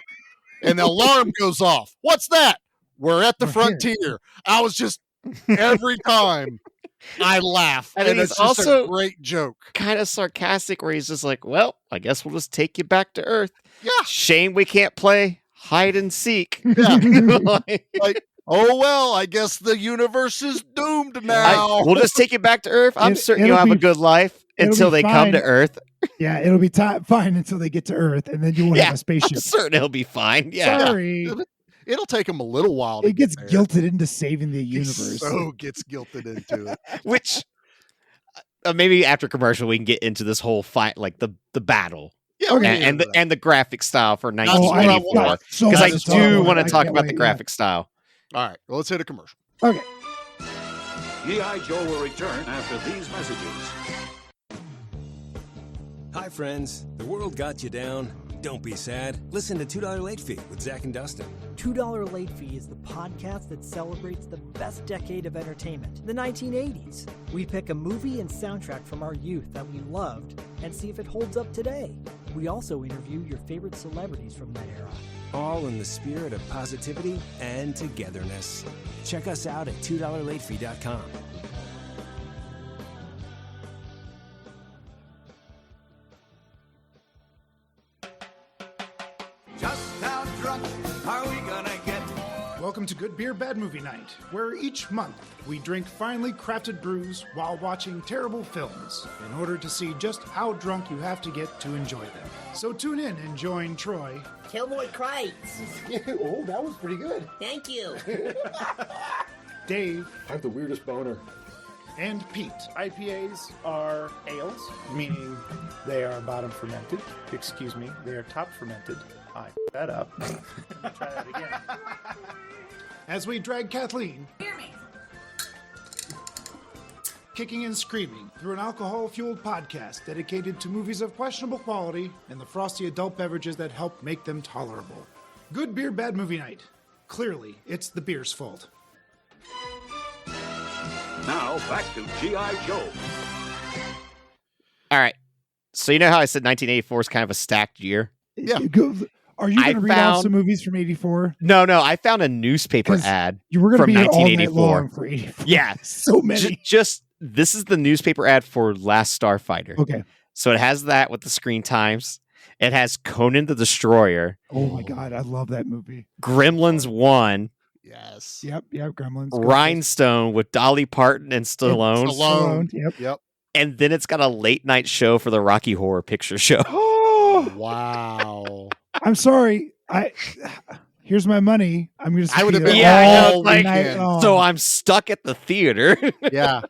And the alarm goes off. What's that? We're at the We're here. frontier. I was just every time I laugh, I think and it's it's just also a great joke. kind of sarcastic where he's just like, well, I guess we'll just take you back to Earth. Yeah. Shame we can't play hide and seek. Yeah. Like, Like, oh well, I guess the universe is doomed now. we'll just take you back to Earth. I'm certain it'll you'll have a be- good life it'll until be they come to fine. Earth. Yeah, it'll be fine until they get to Earth, and then you won't have a I'm spaceship. certain it'll be fine. Yeah. Sorry. It'll take him a little while. To It gets get there. guilted into saving the He universe. so gets guilted into it. Which maybe after commercial we can get into this whole fight, like the battle. Yeah, Okay. And the graphic style for That's what I 1984. want. So Because I much to talk do about. want to I talk can't about the wait, graphic style. All right, well, let's hit a commercial. Okay. G.I. Joe will return after these messages. Hi, friends. The world got you down. Don't be sad. Listen to $2 Late Fee with Zach and Dustin. $2 Late Fee is the podcast that celebrates the best decade of entertainment, the 1980s. We pick a movie and soundtrack from our youth that we loved and see if it holds up today. We also interview your favorite celebrities from that era. All in the spirit of positivity and togetherness. Check us out at $2latefee.com. Just how drunk are we gonna get? Welcome to Good Beer, Bad Movie Night, where each month we drink finely crafted brews while watching terrible films in order to see just how drunk you have to get to enjoy them. So tune in and join Troy, Killboy Kreitz. Oh, that was pretty good. Thank you. Dave, I have the weirdest boner. and Pete. IPAs are ales, meaning they are bottom fermented. Excuse me, they are top fermented. I that up. Try that again. As we drag Kathleen, kicking and screaming through an alcohol-fueled podcast dedicated to movies of questionable quality and the frosty adult beverages that help make them tolerable. Good Beer, Bad Movie Night. Clearly, it's the beer's fault. Now, back to G.I. Joe. All right. So you know how I said 1984 is kind of a stacked year? Yeah. Are you going to read off some movies from 84? No. I found a newspaper 'Cause ad you were gonna from be here all night 1984. long for 84. Yeah. So many. Just this is the newspaper ad for Last Starfighter. Okay. So it has that with the screen times. It has Conan the Destroyer. Oh my God, I love that movie. Gremlins 1. Yes. Yep, Gremlins. Rhinestone with Dolly Parton and Stallone. Stallone. Yep. And then it's got a late night show for the Rocky Horror Picture Show. Wow. I'm sorry. Here's my money. I'm going to. I would have been all all like, weekend. so I'm stuck at the theater. Yeah.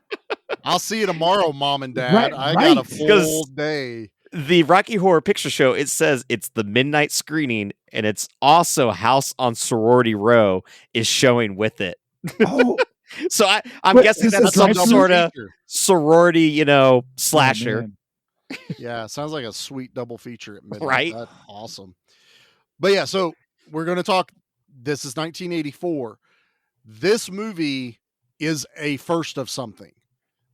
I'll see you tomorrow, Mom and Dad. Right, I got a full Because day. The Rocky Horror Picture Show, it says it's the midnight screening, and it's also House on Sorority Row is showing with it. Oh, so I'm Wait, guessing this that's is some drive-thru? sort of sorority, slasher. man. Yeah, sounds like a sweet double feature at midnight. Right? That's awesome. But yeah, so we're going to talk. This is 1984. This movie is a first of something.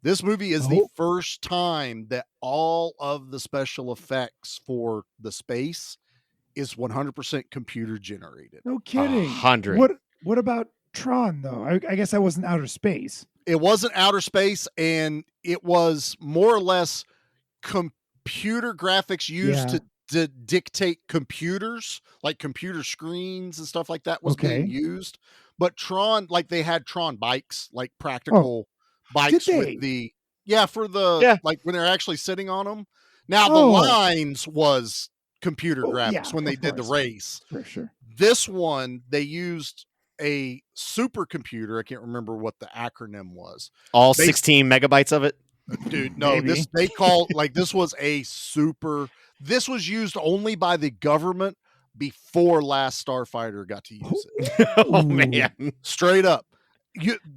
This movie is the first time that all of the special effects for the space is 100% computer generated. No kidding. 100. What about Tron though? I guess that wasn't outer space. It wasn't outer space, and it was more or less computer graphics used to dictate computers, like computer screens and stuff like that was being used. But Tron, like they had Tron bikes, like practical bikes Did with they? the like when they're actually sitting on them. Now the lines was computer graphics when they did the race. For sure. This one, they used a supercomputer. I can't remember what the acronym was. All 16 megabytes of it? Dude, no, this was a super. This was used only by the government before Last Starfighter got to use it. Oh man, straight up.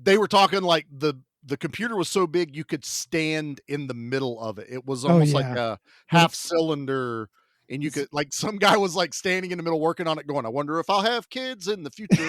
They were talking like the computer was so big you could stand in the middle of it. It was almost like a half cylinder. And you could, like, some guy was like standing in the middle working on it going, I wonder if I'll have kids in the future.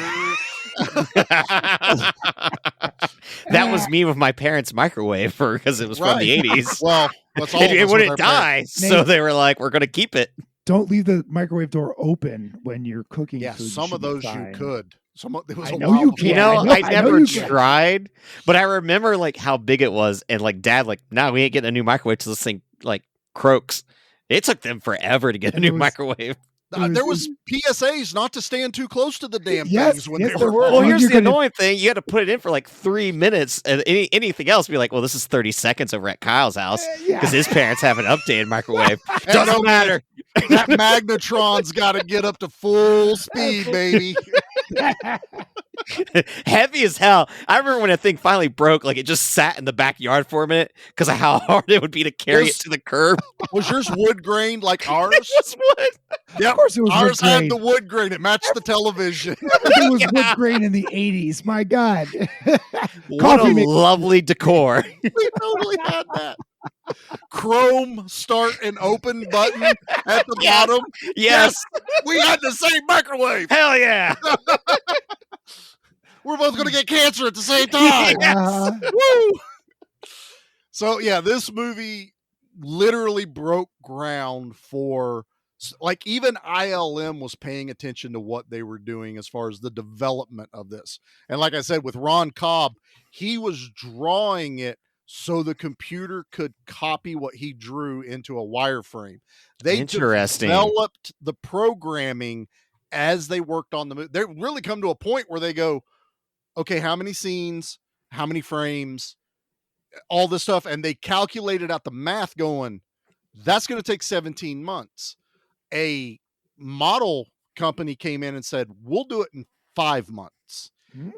That was me with my parents' microwave because it was from the 80s. Well, that's all. It wouldn't die. So they were like, we're going to keep it. Don't leave the microwave door open when you're cooking. Yeah, food. some of those you could. I know you can. I never tried, but I remember like how big it was. And like Dad, like, no, we ain't getting a new microwave till this thing like croaks. It took them forever to get a new microwave. There was PSAs not to stand too close to the damn things when they were. Well, here's the annoying thing: you had to put it in for like 3 minutes, and anything else be like, "Well, this is 30 seconds over at Kyle's house because his parents have an updated microwave." Doesn't matter. That magnetron's got to get up to full speed, baby. Heavy as hell. I remember when that thing finally broke, like it just sat in the backyard for a minute because of how hard it would be to carry it to the curb. Was yours wood grain like ours? It was wood. Yeah, of course it was. Ours wood had grain. the wood grain. It matched the television. It was wood grain in the 80s. My God. What a lovely decor. We totally had that. Chrome start and open button at the bottom. Yes. We had the same microwave. Hell yeah. We're both going to get cancer at the same time. Woo! So, yeah, this movie literally broke ground for, like, even ILM was paying attention to what they were doing as far as the development of this. And like I said, with Ron Cobb, he was drawing it so the computer could copy what he drew into a wireframe. They developed the programming as they worked on the movie. They really come to a point where they go, okay, how many scenes, how many frames, all this stuff. And they calculated out the math going, that's going to take 17 months. A model company came in and said, we'll do it in 5 months.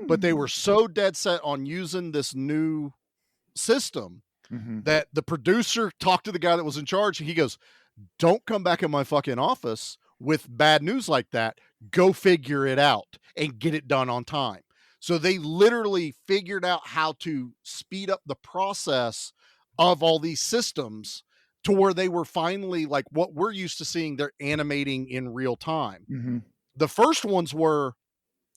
But they were so dead set on using this new system that the producer talked to the guy that was in charge, and he goes, don't come back in my fucking office with bad news like that. Go figure it out and get it done on time. So they literally figured out how to speed up the process of all these systems to where they were finally like what we're used to seeing. They're animating in real time. The first ones were,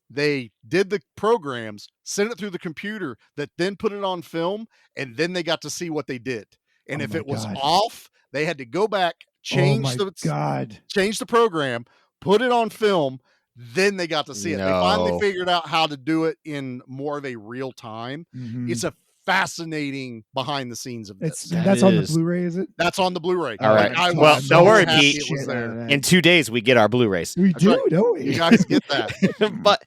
they did the programs, sent it through the computer, that then put it on film, and then they got to see what they did. And if it was off, they had to go back, change the program, put it on film, then they got to see it. They finally figured out how to do it in more of a real time. It's a fascinating behind the scenes of this. That's on the Blu-ray, is it? That's on the Blu-ray. All right. Well, don't worry, Pete. In 2 days, we get our Blu-rays. We do, don't we? You guys get that. But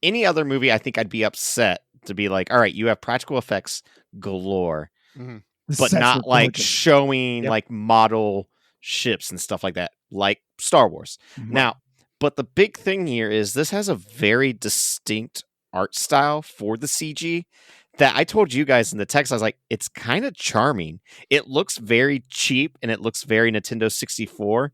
any other movie, I think I'd be upset to be like, all right, you have practical effects galore, but not like showing like model ships and stuff like that, like Star Wars. Now, but the big thing here is this has a very distinct art style for the CG that I told you guys in the text. I was like, it's kind of charming. It looks very cheap and it looks very Nintendo 64,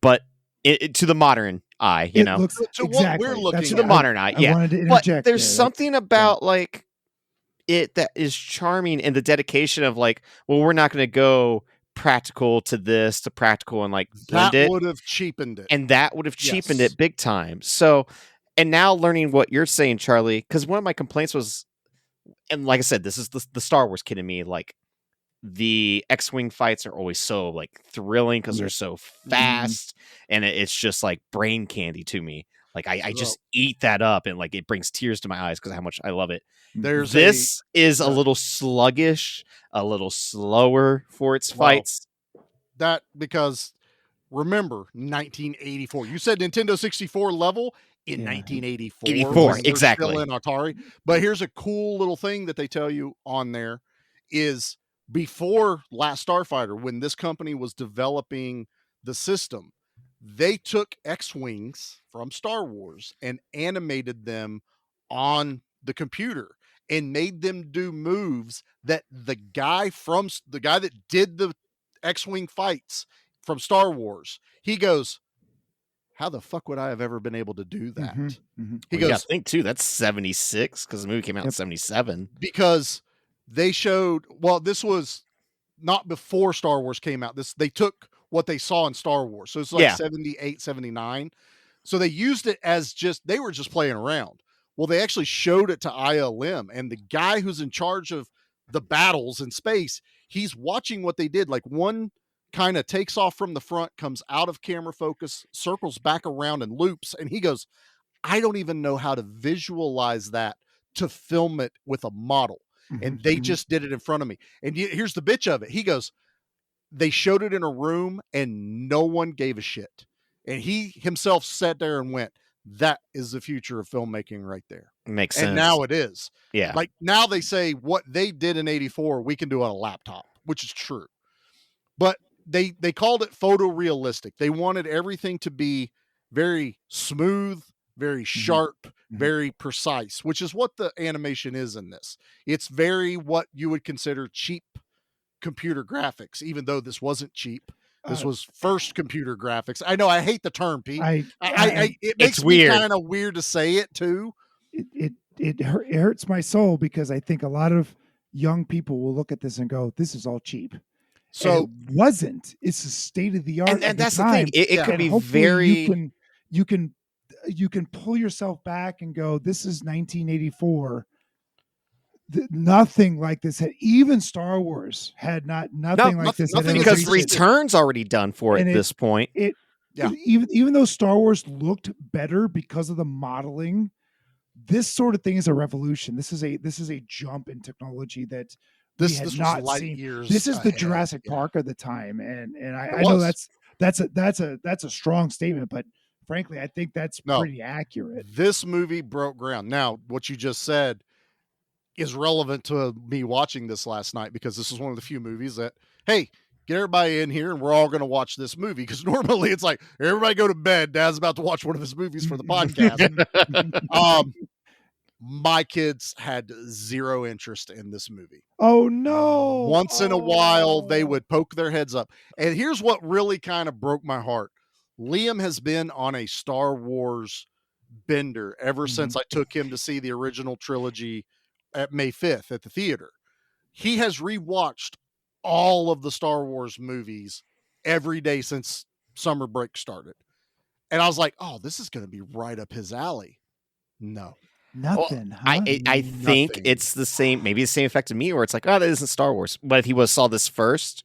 but to the modern eye, you know, to what we're looking to the modern eye. Yeah. But there's something about like it that is charming, and the dedication of like, well, we're not going to go practical to this to practical and like blend it. That would have cheapened it. And that would have cheapened it big time. So, and now learning what you're saying, Charlie, because one of my complaints was, and like I said, this is the Star Wars kid in me, like the X-Wing fights are always so like thrilling because they're so fast, and it's just like brain candy to me. Like I just eat that up, and like it brings tears to my eyes because how much I love it. This is a little sluggish, a little slower for its fights. That because remember 1984. You said Nintendo 64 level in 1984. 84, exactly. Still in Atari. But here's a cool little thing that they tell you on there is before Last Starfighter, when this company was developing the system, they took X-Wings from Star Wars and animated them on the computer and made them do moves that the guy that did the X-Wing fights from Star Wars, he goes, how the fuck would I have ever been able to do that? He You goes, got to think too, that's 76 because the movie came out in 77. because they showed, well, this was not before Star Wars came out. They took what they saw in Star Wars. So it's like 78, 79. So they used it as they were just playing around. Well, they actually showed it to ILM, and the guy who's in charge of the battles in space, he's watching what they did. Like, one kind of takes off from the front, comes out of camera focus, circles back around and loops. And he goes, I don't even know how to visualize that to film it with a model. And they just did it in front of me. And here's the bitch of it. He goes, they showed it in a room and no one gave a shit. And he himself sat there and went, that is the future of filmmaking right there. Makes sense. And now it is. Yeah. Like, now they say what they did in 84, we can do on a laptop, which is true. But they called it photorealistic. They wanted everything to be very smooth, very sharp, very precise, which is what the animation is in this. It's very what you would consider cheap computer graphics, even though this wasn't cheap. This was first computer graphics. I know, I hate the term, Pete. It makes me kind of weird to say it too. It hurts my soul because I think a lot of young people will look at this and go, this is all cheap. So it wasn't. It's a state of the art. And that's the thing. It could be very. You can pull yourself back and go, this is 1984. Nothing like this had, even Star Wars had nothing like this. Nothing, because Return's already done for it at this point. Even though Star Wars looked better because of the modeling, this sort of thing is a revolution. This is a jump in technology that we had not seen. This is the Jurassic Park of the time, and I know that's a strong statement, but frankly, I think that's pretty accurate. This movie broke ground. Now, what you just said is relevant to me watching this last night, because this is one of the few movies that, hey, get everybody in here and we're all going to watch this movie. Because normally it's like, everybody go to bed. Dad's about to watch one of his movies for the podcast. My kids had zero interest in this movie. Oh no. Once in a while they would poke their heads up. And here's what really kind of broke my heart. Liam has been on a Star Wars bender ever since I took him to see the original trilogy at May 5th at the theater. He has rewatched all of the Star Wars movies every day since summer break started. And I was like, oh, this is going to be right up his alley. No. Nothing. Well, I think it's the same, maybe the same effect to me, where it's like, oh, that isn't Star Wars. But if he saw this first,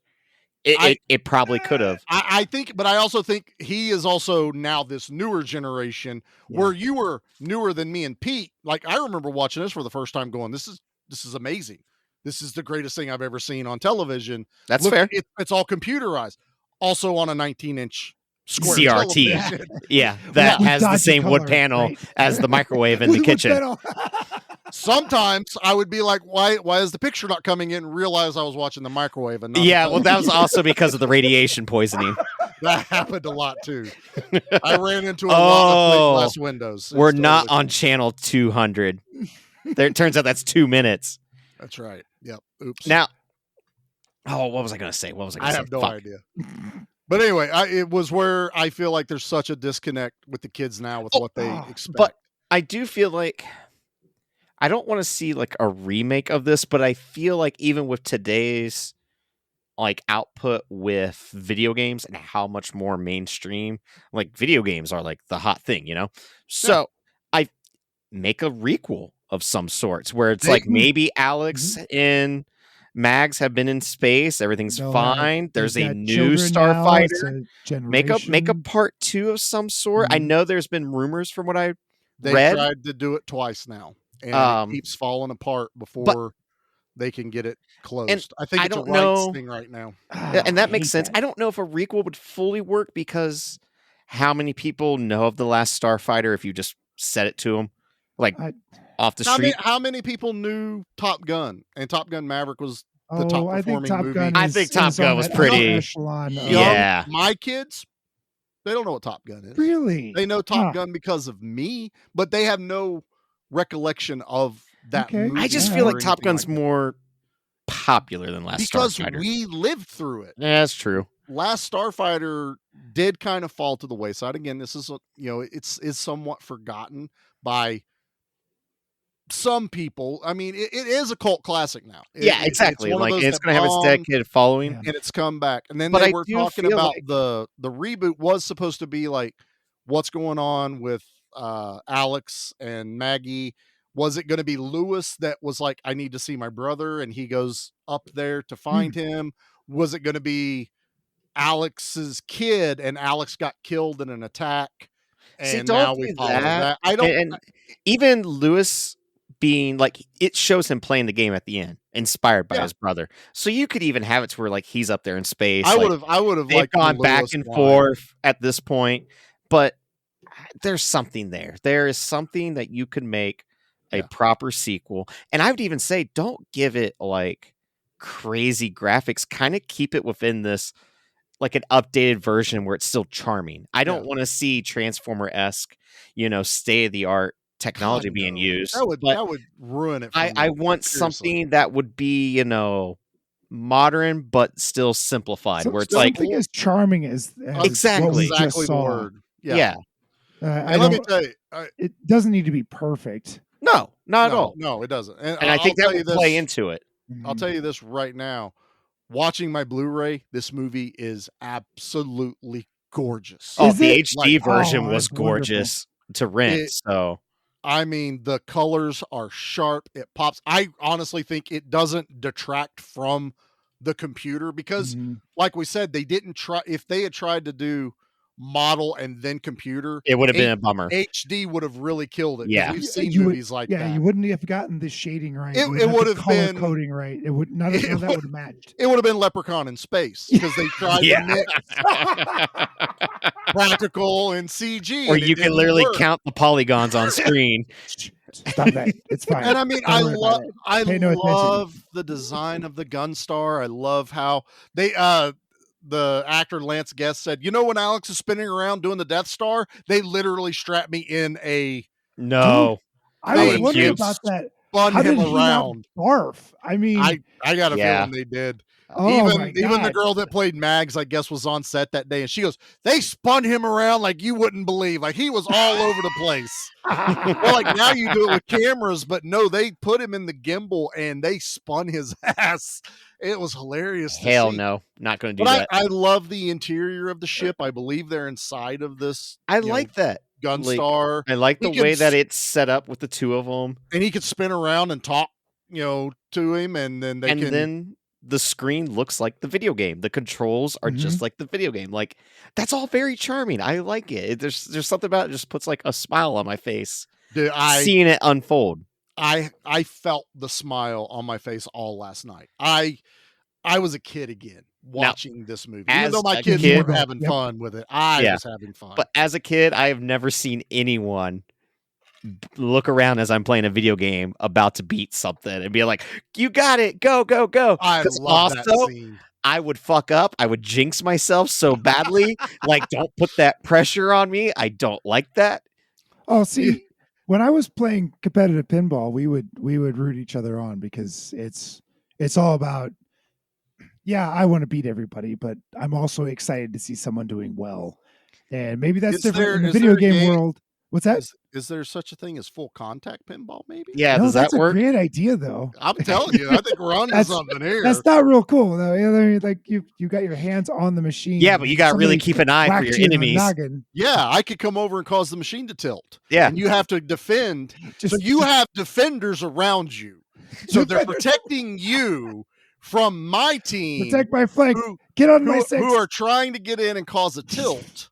it probably could have. I think, but I also think he is also now this newer generation where you were newer than me and Pete. Like, I remember watching this for the first time going, this is amazing. This is the greatest thing I've ever seen on television. That's fair. It's all computerized. Also on a 19-inch square CRT. television. Yeah, that has the same wood panel as the microwave in the kitchen. Sometimes I would be like, why is the picture not coming in, and realize I was watching the microwave. And not well, that was also because of the radiation poisoning. That happened a lot too. I ran into a lot of plate glass windows. We're not on channel 200. It turns out that's 2 minutes. That's right. Yep. Oops. Now, what was I going to say? I have no idea. But anyway, it was where I feel like there's such a disconnect with the kids now with what they expect. But I do feel like I don't want to see like a remake of this, but I feel like even with today's like output with video games and how much more mainstream, like video games are like the hot thing, you know? So I make a requel of some sorts where it's like maybe Alex and Mags have been in space, everything's fine. There's a new Starfighter. Make a part 2 of some sort. I know there's been rumors from what I read. They tried to do it twice now, and it keeps falling apart before they can get it closed. I think it's a rights thing right now. And that makes sense. I don't know if a requel would fully work, because how many people know of the Last Starfighter if you just said it to them? Like off the street. How many people knew Top Gun? And Top Gun Maverick was the top I think performing Top movie. Gun I is, think Top is on Gun was that upper pretty. echelon of- Yeah. My kids, they don't know what Top Gun is. Really? They know Top Huh. Gun because of me, but they have no recollection of that Okay. movie. I just or feel like Top anything Gun's like that. more popular than Last because Starfighter. we lived through it. Yeah, that's true. Last Starfighter did kind of fall to the wayside. Again, this is it's somewhat forgotten by some people. I mean, it is a cult classic now. Yeah, exactly. It's one Like, of those it's that going to have its bombed, dedicated following. and it's come back. And then But they I were do talking feel about like- the reboot was supposed to be like what's going on with Alex and Maggie. Was it going to be Lewis that was like, I need to see my brother, and he goes up there to find him? Was it going to be Alex's kid, and Alex got killed in an attack, See, and don't now we do follow that. that? I don't. And even Lewis being like, it shows him playing the game at the end, inspired by Yeah. his brother. So you could even have it to where like he's up there in space. I like, would have they've liked the gone back Lewis and line. forth at this point, but there's something there. There is something that you could make a proper sequel. And I would even say, don't give it like crazy graphics. Kind of keep it within this like an updated version where it's still charming. I don't want to see Transformer-esque, state of the art technology being used. That would ruin it. For me, I want seriously. something that would be, modern but still simplified, where it's like something as charming as exactly what we just exactly the saw. word. Yeah. I And let me don't- tell you, it doesn't need to be perfect. No, not at all. No, it doesn't. And I think that would play into it. I'll tell you this right now. Watching my Blu-ray, this movie is absolutely gorgeous. Oh, the HD Like, version oh, was it's wonderful. gorgeous to rent. It- So I mean, the colors are sharp. It pops. I honestly think it doesn't detract from the computer because, like we said, they didn't try. If they had tried to do model and then computer, it would have been a bummer. HD would have really killed it. 'cause Yeah. we've seen You would- movies like that. you wouldn't have gotten the shading right. It- You it have would the have color been- coding right. It would none of that would have matched. It would have been Leprechaun in space because they tried Yeah. to mix practical and CG. or and it you can didn't literally work. count the polygons on screen. Stop that. It's fine. And I mean, Don't I worry about love, it. I Pay no attention. love the design of the Gunstar. I love how they, the actor Lance Guest said, when Alex is spinning around doing the Death Star, they literally strapped me in a. No. I They was wondering cubes. about that. Spun How him did he not around. barf? I mean, I got a Yeah. feeling they did. Oh my even the God. girl that played Mags, I guess, was on set that day, and she goes, "They spun him around like you wouldn't believe. Like he was all over the place." Well, like now you do it with cameras, but no, they put him in the gimbal and they spun his ass. It was hilarious. to Hell see. no, not going to do But that. I love the interior of the ship. I believe they're inside of this. I like that. Gunstar. I like the He way can that it's set up with the two of them. and he could spin around and talk, to him, and then they And can. then the screen looks like the video game. The controls are just like the video game. Like, that's all very charming. I like it. There's something about it just puts like a smile on my face. Dude, seeing it unfold. I felt the smile on my face all last night. I was a kid again watching this movie. Even as though my a kids kid- were having fun with it, I was having fun. But as a kid, I have never seen anyone look around as I'm playing a video game about to beat something and be like, "You got it, go, go, go!" I 'Cause love that also, scene. I would fuck up. I would jinx myself so badly. Like, don't put that pressure on me. I don't like that. Oh, see, when I was playing competitive pinball, we would root each other on because it's all about. Yeah, I want to beat everybody, but I'm also excited to see someone doing well, and maybe that's Is different in the there video a game world. What's that? Is there such a thing as full contact pinball? Maybe. Yeah, No, does that's that work? a great idea, though. I'm telling you, I think we're onto That's- something here. That's not real cool, though. I mean, like you got your hands on the machine. Yeah, but you got to really Somebody keep an eye for whacked your you in the enemies. noggin. Yeah, I could come over and cause the machine to tilt. Yeah. And you have to defend. So Just- you have defenders around you. So they're Defenders. protecting you from my team. Protect my flank. Who, Get on my who, six. who are trying to get in and cause a tilt.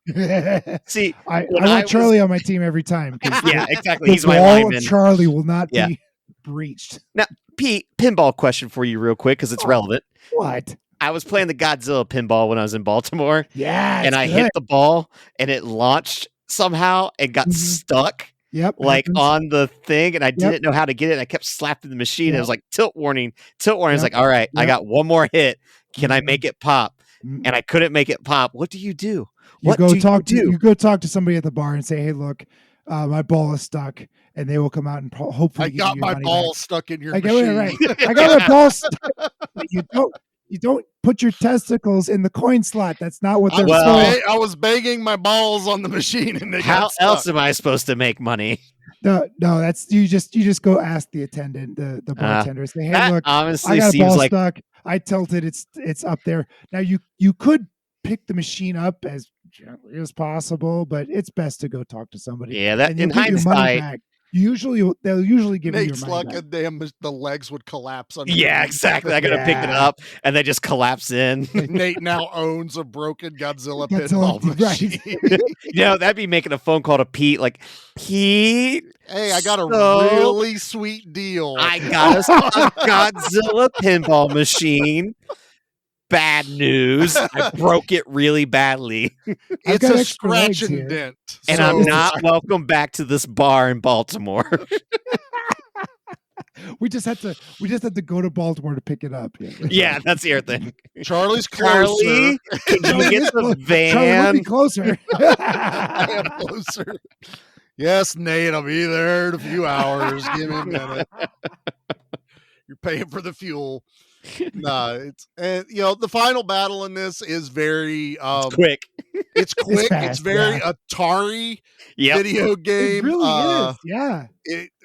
See, I when want was- Charlie on my team every time. 'cause Yeah, the- exactly. the He's my wall of lineman. Charlie will not Yeah. be breached. Now, Pete, pinball question for you real quick because it's relevant. What? I was playing the Godzilla pinball when I was in Baltimore. Yeah, and I hit the ball and it launched somehow and got Mhm. stuck. Yep. like happens. on the thing, and I Yep. didn't know how to get it. I kept slapping the machine. It Yep. was like tilt warning, tilt warning. I was Yep. like, all right, I Yep. got one more hit. Can I Mhm. make it pop? Mm. And I couldn't make it pop. What do you do? You What go do talk you to do? you go talk to somebody at the bar and say, "Hey, look, my ball is stuck," and they will come out and hopefully I give got you your my money ball back. stuck in your I got machine. it right. I got my ball stuck. But you don't put your testicles in the coin slot. That's not what they're for. I was banging my balls on the machine and they How got stuck. else am I supposed to make money? No, that's you just go ask the attendant, the bartender, say, "Hey, that look, honestly I got a seems ball like- stuck. I tilted. It's up there." Now you could pick the machine up as gently as possible, but it's best to go talk to somebody. Yeah, that and you'll in get your money hindsight- back. They'll usually give you your Nate's money like back. the legs would collapse under. Yeah, exactly. I gotta pick it up and they just collapse in. Nate now owns a broken Godzilla Godzilla, pinball right. machine. That'd be making a phone call to Pete, like, Pete, Hey, I got a so really sweet deal. I got us a Godzilla pinball machine. Bad news. I broke it really badly. It's got a extra scratch legs and here. dent. And so I'm not welcome back to this bar in Baltimore. We just had to go to Baltimore to pick it up. Yeah, that's your thing. Charlie's closer. Charlie, can you get the Charlie would be van? closer. I am closer. Yes, Nate, I'll be there in a few hours. Give me a minute. You're paying for the fuel. Nah, it's and the final battle in this is very quick. It's quick. It's, fast, very yeah. Atari Yep. video game. It really is. Yeah.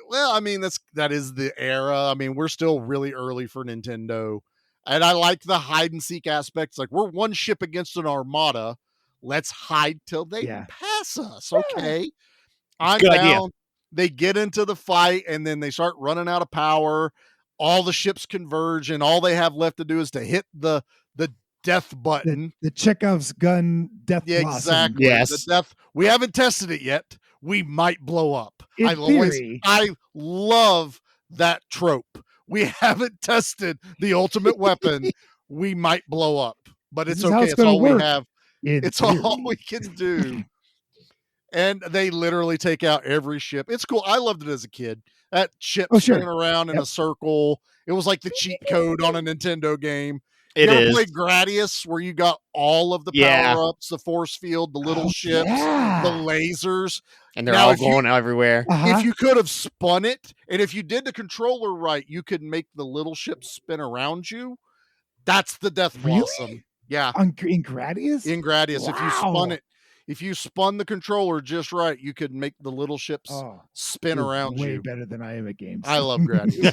Well, I mean, that is the era. I mean, we're still really early for Nintendo. And I like the hide and seek aspects. Like, we're one ship against an armada. Let's hide till they pass us. Okay. I'm Good down. idea. They get into the fight and then they start running out of power. All the ships converge, and all they have left to do is to hit the death button. The Chekhov's gun death blossom. Exactly. Yes. The death. We haven't tested it yet. We might blow up. In theory. I love that trope. We haven't tested the ultimate weapon. We might blow up, but it's This is how okay. it's It's gonna all we work. have. In It's theory. all we can do. And they literally take out every ship. It's cool. I loved it as a kid. That ship Oh, sure. spinning around in a circle. It was like the cheat code on a Nintendo game. It you ever is. played Gradius, where you got all of the Yeah. power-ups, the force field, the little ships, yeah. the lasers. And they're Now, all if you- going everywhere. Uh-huh. If you could have spun it, and if you did the controller right, you could make the little ships spin around you. That's the Death Really? Blossom. Yeah. In Gradius? In Gradius, Wow. if you spun the controller just right, you could make the little ships spin You're around way you. better than I am at games. I love Gradius.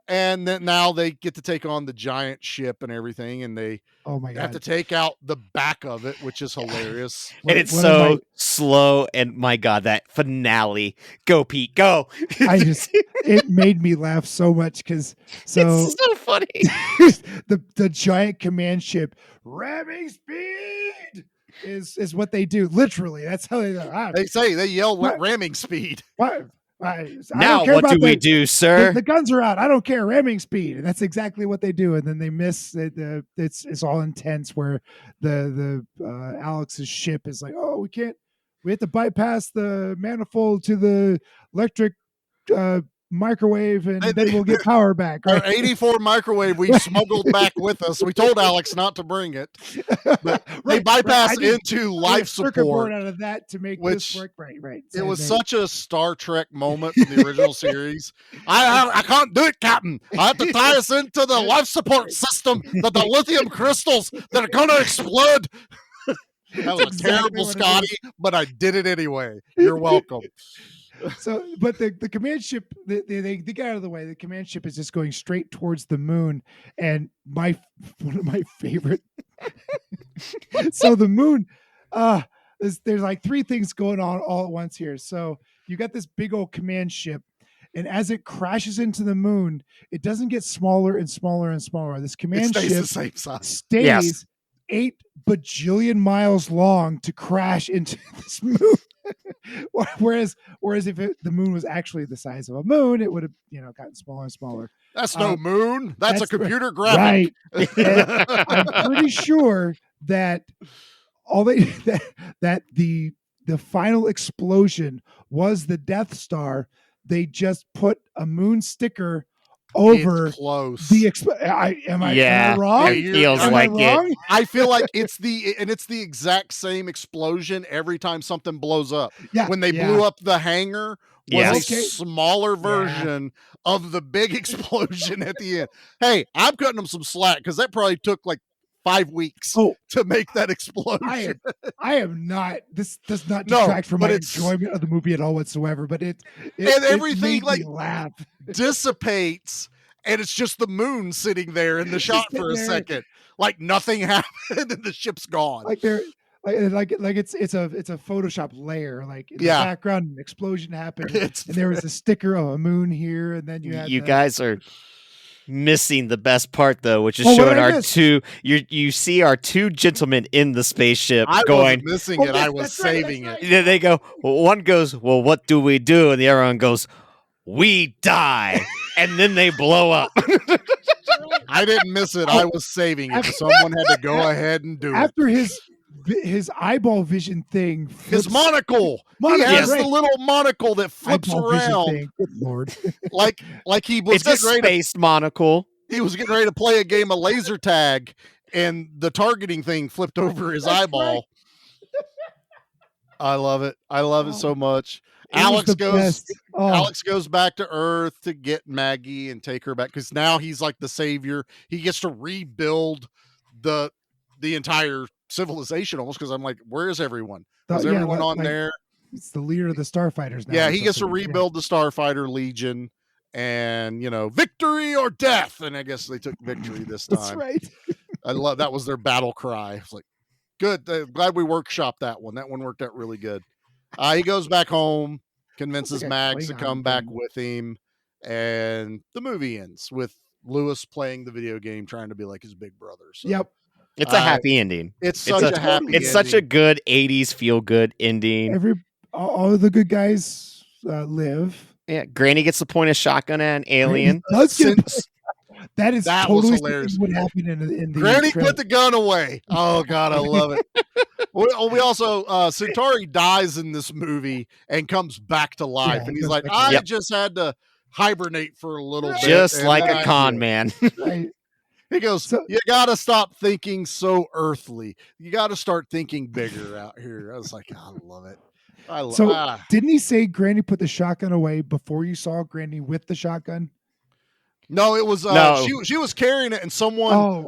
And then now they get to take on the giant ship and everything, and they Oh my have to god. take out the back of it, which is hilarious. And it's one of so my- slow. And my God, that finale. Go, Pete, go. It made me laugh so much because It's so funny. the giant command ship ramming speed is what they do. Literally, that's how they do. They yell What? ramming speed. What? I Now, don't care what about do we the- do, sir? The guns are out. I don't care. Ramming speed, and that's exactly what they do. And then they miss. It's all intense. Where the Alex's ship is like, oh, we can't. We have to bypass the manifold to the electric microwave, and then we'll get power back. Our Right? 84 microwave we smuggled back with us. We told Alex not to bring it. But they bypass I did- into I life did circuit board support. out of that to make which this work. Right. It was And such a Star Trek moment from the original series. I can't do it, Captain. I have to tie us into the life support system that the lithium crystals that are going to explode. That was That's a terrible exactly what it Scotty, but I did it anyway. You're welcome. So, but the command ship, they get out of the way. The command ship is just going straight towards the moon, and one of my favorite. So the moon, there's like three things going on all at once here. So you got this big old command ship, and as it crashes into the moon, it doesn't get smaller and smaller and smaller. This command stays ship the same size. stays Yes. 8 bajillion miles long to crash into this moon. whereas if the moon was actually the size of a moon, it would have gotten smaller and smaller. That's no moon. That's a that's computer graphic. Right. And I'm pretty sure that all that the the final explosion was the Death Star. They just put a moon sticker over It's close. the am I wrong? It feels am like I wrong? I feel like it's the exact same explosion every time something blows up. Yeah, When they yeah. blew up the hangar, was Yes. a smaller version of the big explosion at the end. Hey, I'm cutting them some slack because that probably took like 5 weeks to make that explosion. I am not. This does not detract from my enjoyment of the movie at all whatsoever. But it everything made like me laugh. dissipates, and it's just the moon sitting there in the shot for a second, like nothing happened, and the ship's gone. Like they're like it's a Photoshop layer. Like in the background, an explosion happened, and there was a sticker of a moon here, and then you had guys are missing the best part though, which is showing our two. You see our two gentlemen in the spaceship going. Wasn't missing it. I was saving it. Then they go. Well, one goes, "Well, what do we do?" And the other one goes, "We die." And then they blow up. I didn't miss it. I was saving it. Someone had to go ahead and do it. After his eyeball vision thing, his monocle. He has the little monocle that flips around. Good Lord. like he was It's a space monocle. He was getting ready to play a game of laser tag, and the targeting thing flipped over his eyeball. I love it. I love it so much. Alex goes back to Earth to get Maggie and take her back because now he's like the savior. He gets to rebuild the entire civilization almost because I'm like, where is everyone? Is everyone on there? It's the leader of the Starfighters now. Yeah, he gets to rebuild the Starfighter Legion and, victory or death. And I guess they took victory this time. That's right. I love that was their battle cry. It's like, good. Glad we workshopped that one. That one worked out really good. He goes back home, convinces Max to come back with him, and the movie ends with Lewis playing the video game, trying to be like his big brother. So, yep. It's a happy ending. It's such a happy ending. It's such a good 80s feel-good ending. All of the good guys live. Yeah, Granny gets to point a shotgun at an alien. That was totally hilarious. what happened in the Granny trailer. put the gun away. Oh God, I love it. We also Centauri dies in this movie and comes back to life, and he's like, I just had to hibernate for a little bit, just like a con man. He goes, you got to stop thinking so earthly. You got to start thinking bigger out here. I was like, I love it. Didn't he say Granny put the shotgun away before you saw Granny with the shotgun? No, it was she was carrying it and someone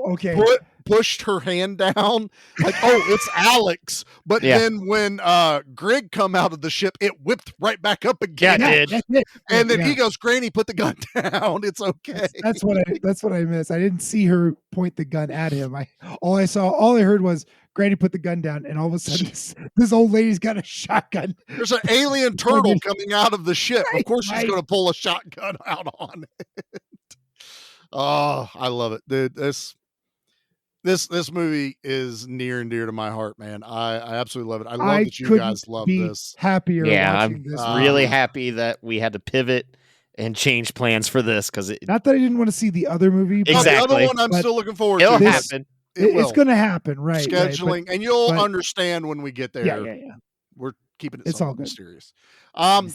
pushed her hand down like, it's Alex. But then when Greg come out of the ship, it whipped right back up again. Yeah, it did. And then he goes, Granny, put the gun down. It's okay. That's what I missed. I didn't see her point the gun at him. All I heard was Granny put the gun down, and all of a sudden this old lady's got a shotgun. There's an alien turtle coming out of the ship. Of course she's going to pull a shotgun out on it. Oh, I love it, dude. This movie is near and dear to my heart, man. I absolutely love it. I love that you guys love this. Happier. Yeah, watching I'm this really happy that we had to pivot and change plans for this because not that I didn't want to see the other movie. Exactly. The other one I'm still looking forward to. It'll happen. It's going to happen, right? Scheduling, and you'll understand when we get there. Yeah. We're keeping it It's all good. mysterious. So I'm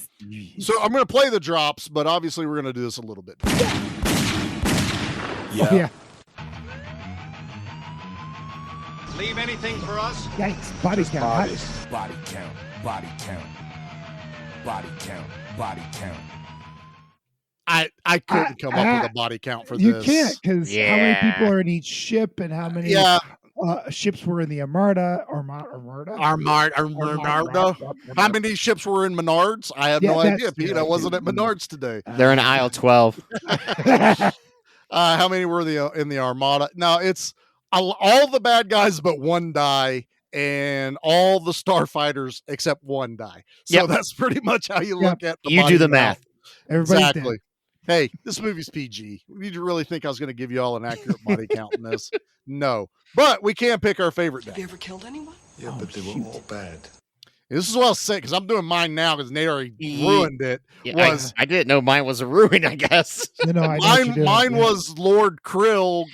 going to play the drops, but obviously we're going to do this a little bit. Yeah. Leave anything for us? Yikes. Body count. Body count. Body count. Body count. Body count. I couldn't come up with a body count for this. You can't, because how many people are in each ship and how many ships were in the Armada? How many ships were in Menards? I have no idea, Pete. I wasn't at Menards today. They're in aisle 12. How many were in the Armada? No, it's all the bad guys but one die, and all the Starfighters except one die. So that's pretty much how you look at the You do the math. Exactly. Hey, this movie's PG. Did you really think I was going to give you all an accurate body count in this? No. But we can pick our favorite Have day. you ever killed anyone? Yeah, but they were all bad. This is what I'll say, because I'm doing mine now because Nate already ruined it. Yeah, I didn't know mine was a ruin, I guess. Mine was Lord Krill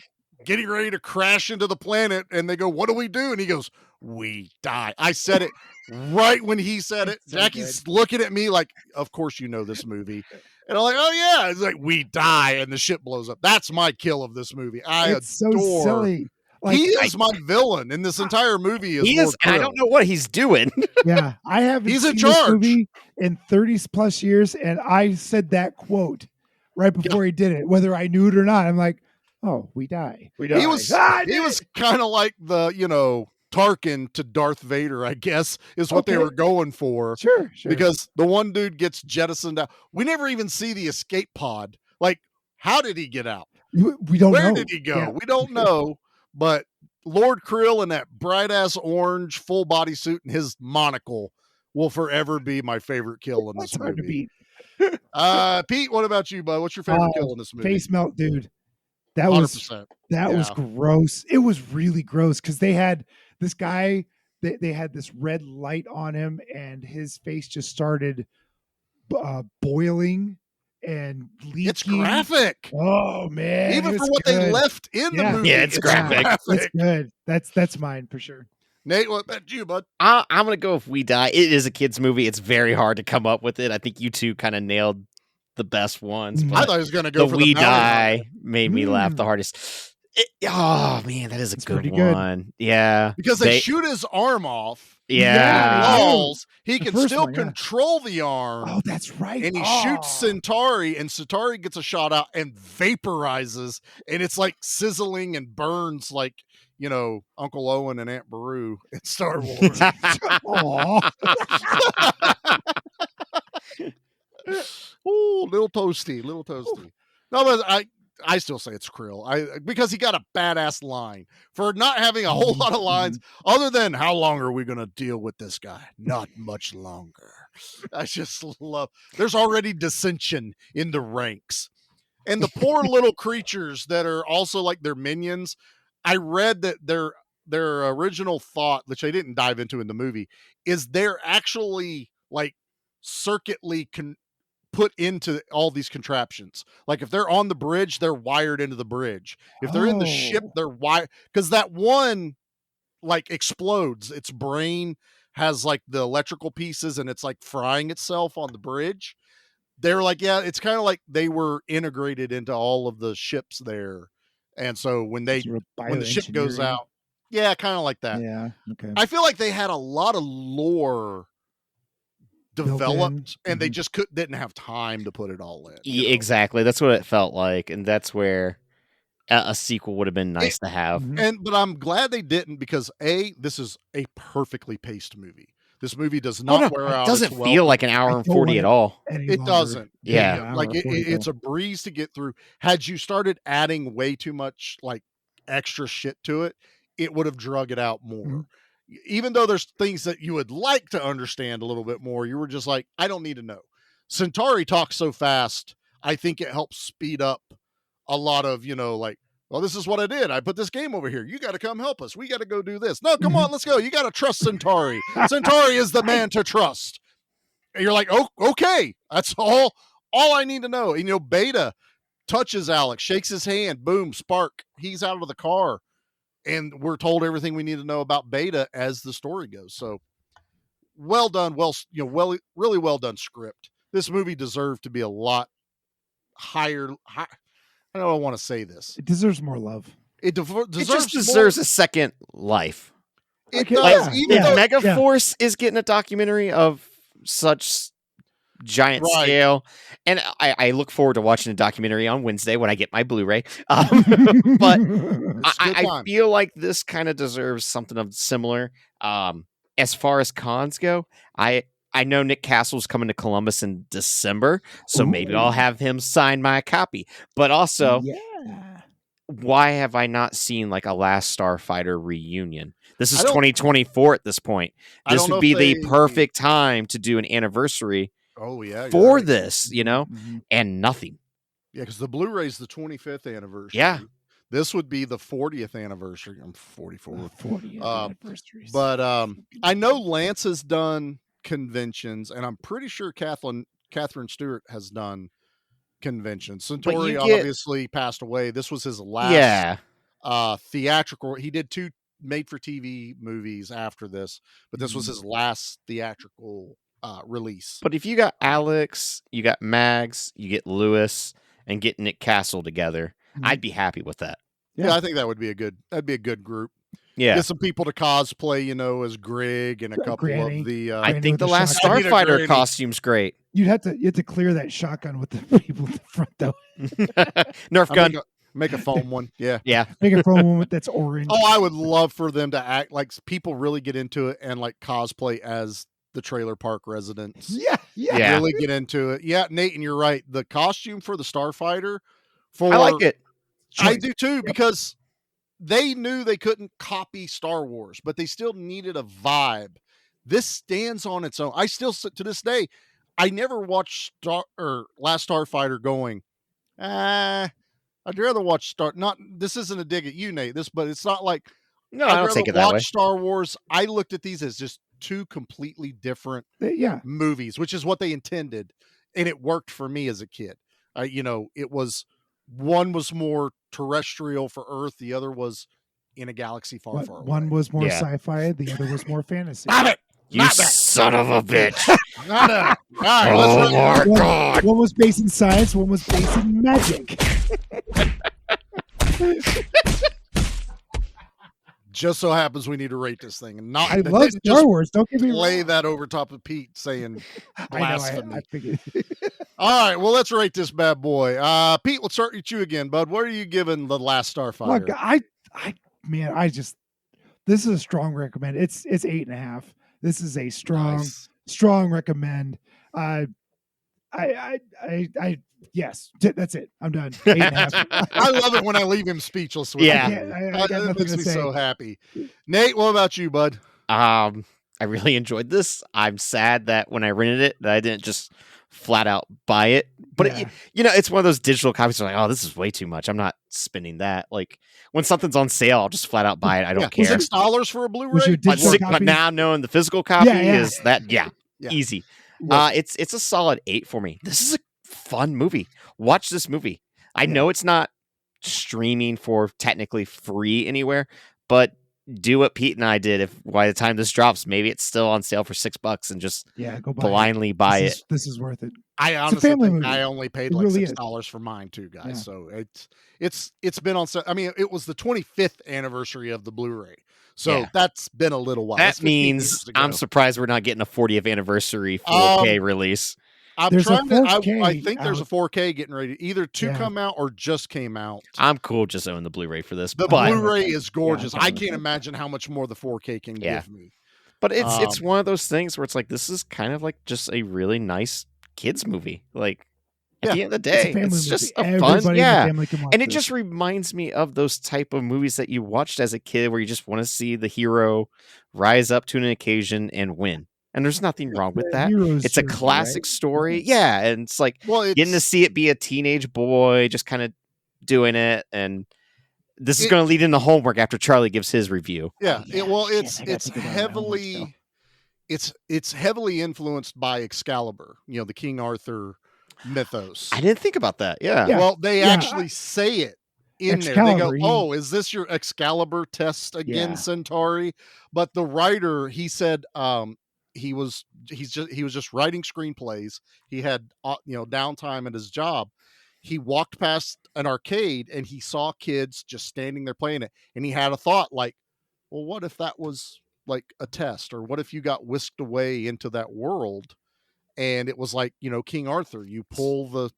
getting ready to crash into the planet, and they go, what do we do? And he goes, we die. I said it right when he said it. So Jackie's looking at me like, of course you know this movie. And I'm like, oh yeah. It's like, we die and the ship blows up. That's my kill of this movie. It's so silly. Like, he is my villain in this entire movie. He is, and I don't know what he's doing. Yeah, I haven't He's seen in this charge. movie in 30 plus years, and I said that quote right before he did it, whether I knew it or not. I'm like, oh, we die. We die. He was kind of like the, Tarkin to Darth Vader, I guess, is what they were going for. Sure. Because the one dude gets jettisoned out. We never even see the escape pod. Like, how did he get out? We don't know. Where did he go? Yeah. We don't know. But Lord Krill in that bright ass orange full bodysuit and his monocle will forever be my favorite kill in this Hard to movie. beat. Pete, what about you, bud? What's your favorite kill in this movie? Face melt, dude. That was 100%. was gross. It was really gross because they had this guy. They had this red light on him, and his face just started boiling and leaking. It's graphic. Oh man, even for what they left in the movie. Yeah, it's graphic. It's good. That's mine for sure. Nate, what about you, bud? I'm gonna go if We Die. It is a kids movie. It's very hard to come up with it. I think you two kind of nailed the best ones. I thought he was gonna go for We the Die made me laugh the hardest. Oh man, that is a good one. Yeah, because they shoot his arm off. Yeah, balls. He The can first still one, yeah. control the arm. Oh, that's right. And he shoots Centauri, and Centauri gets a shot out and vaporizes, and it's like sizzling and burns like, Uncle Owen and Aunt Beru in Star Wars. Oh, little toasty. No, but I still say it's Krill. Because he got a badass line for not having a whole lot of lines other than how long are we going to deal with this guy? Not much longer. I just love. There's already dissension in the ranks, and the poor little creatures that are also like their minions. I read that their original thought, which I didn't dive into in the movie, is they're actually like circuitly put into all these contraptions. Like if they're on the bridge, they're wired into the bridge. If they're in the ship, they're wired, because that one like explodes. Its brain has like the electrical pieces and it's like frying itself on the bridge. They're like, yeah, it's kind of like they were integrated into all of the ships there. And so when the ship goes out, yeah, kind of like that. Yeah. Okay. I feel like they had a lot of lore developed and they just didn't have time to put it all in. Yeah, exactly. That's what it felt like, and that's where a sequel would have been nice to have. But I'm glad they didn't, because this is a perfectly paced movie. This movie does not wear out. It doesn't feel like an hour and 40 at all. It doesn't. Yeah. Like it's a breeze to get through. Had you started adding way too much like extra shit to it, it would have drug it out more. Even though there's things that you would like to understand a little bit more, you were just like, I don't need to know. Centauri talks so fast, I think it helps speed up a lot of, like, well, this is what I did. I put this game over here. You got to come help us. We got to go do this. No, come on, let's go. You got to trust Centauri. Centauri is the man to trust. And you're like, oh, okay. That's all I need to know. And, Beta touches Alex, shakes his hand, boom, spark. He's out of the car. And we're told everything we need to know about Beta as the story goes. So well done. Really well done script. This movie deserved to be a lot higher. I don't want to say this. It deserves more love. It just deserves a second life. It does. If Megaforce is getting a documentary of such giant scale, and I look forward to watching a documentary on Wednesday when I get my Blu-ray. But I feel like this kind of deserves something of similar. As far as cons go, I know Nick Castle's coming to Columbus in December, so maybe I'll have him sign my copy. But also, why have I not seen like a Last Starfighter reunion? This is 2024 at this point. This would be the perfect time to do an anniversary for this, and nothing. Yeah, because the Blu-ray's the 25th anniversary. Yeah. This would be the 40th anniversary. I'm 44. 40th anniversaries. But I know Lance has done conventions, and I'm pretty sure Catherine Stewart has done conventions. Centauri obviously passed away. This was his last theatrical. He did two made for TV movies after this, but this was his last theatrical release. But if you got Alex, you got Mags, you get Lewis, and get Nick Castle together, I'd be happy with that. Yeah, I think that'd be a good group. Yeah. Get some people to cosplay, as Greg and a couple Granny. of the. I think the Last Starfighter costume's great. You have to clear that shotgun with the people in the front though. Nerf gun. Make a foam one. Yeah. Yeah. Make a foam one that's orange. Oh, I would love for them to act like people really get into it and like cosplay as the trailer park residents. Yeah. Really get into it. Yeah, Nate, and you're right. The costume for the Starfighter, I like it. I do too, because they knew they couldn't copy Star Wars, but they still needed a vibe. This stands on its own. I still, to this day, I never watched Last Starfighter going, I'd rather watch this isn't a dig at you, Nate, but it's not like, no, I don't take it that way. Star Wars. I looked at these as just two completely different movies, which is what they intended. And it worked for me as a kid. One was more terrestrial for Earth. The other was in a galaxy far, far away. One was more sci-fi. The other was more fantasy. Stop it! You son of a bitch. All right, oh my God. One was based in science. One was based in magic. Just so happens we need to rate this thing, and not. I love Star Wars. Don't get me wrong. Lay that over top of Pete saying blasphemy. I figured. All right, well, let's rate this bad boy. Pete, let's start with you again, bud. What are you giving the Last Starfighter? Look, this is a strong recommend. It's 8.5. This is a strong recommend. Yes, that's it. I'm done. 8.5. I love it when I leave him speechless. That makes me so happy. Nate, what about you, bud? I really enjoyed this. I'm sad that when I rented it, that I didn't just flat out buy it. But it's one of those digital copies. Like, oh, this is way too much. I'm not spending that. Like when something's on sale, I'll just flat out buy it. I don't care. $6 for a Blu-ray. But now knowing the physical copy is that easy. It's a solid 8 for me. This is a fun movie. Watch this movie. I know it's not streaming for technically free anywhere, but do what Pete and I did. If by the time this drops, maybe it's still on sale for $6 and just go blindly buy it. This is worth it. I honestly think I only paid like $6 for mine too, guys. Yeah. So it's been on sale. I mean, it was the 25th anniversary of the Blu-ray. So that's been a little while. That means I'm surprised we're not getting a 40th anniversary 4K release. I think there's a 4K getting ready either to come out or just came out. I'm cool just owning the Blu-ray for this. The Blu-ray is gorgeous. I can't imagine how much more the 4K can give me. But it's one of those things where it's like, this is kind of like just a really nice kids movie. Like at the end of the day, it's just a fun, and it just reminds me of those type of movies that you watched as a kid where you just want to see the hero rise up to an occasion and win. And there's nothing wrong with that. It's a classic story. Yeah. And it's like getting to see it be a teenage boy, just kind of doing it. And this is going to lead into homework after Charlie gives his review. Yeah. It's heavily influenced by Excalibur, the King Arthur mythos. I didn't think about that. Yeah. Well, they actually say it in Excalibur, there. They go, "Oh, is this your Excalibur test again, Centauri?" But the writer, he said, he was just writing screenplays. He had downtime at his job. He walked past an arcade and he saw kids just standing there playing it, and he had a thought like, well, what if that was like a test, or what if you got whisked away into that world and it was like King Arthur, you pull the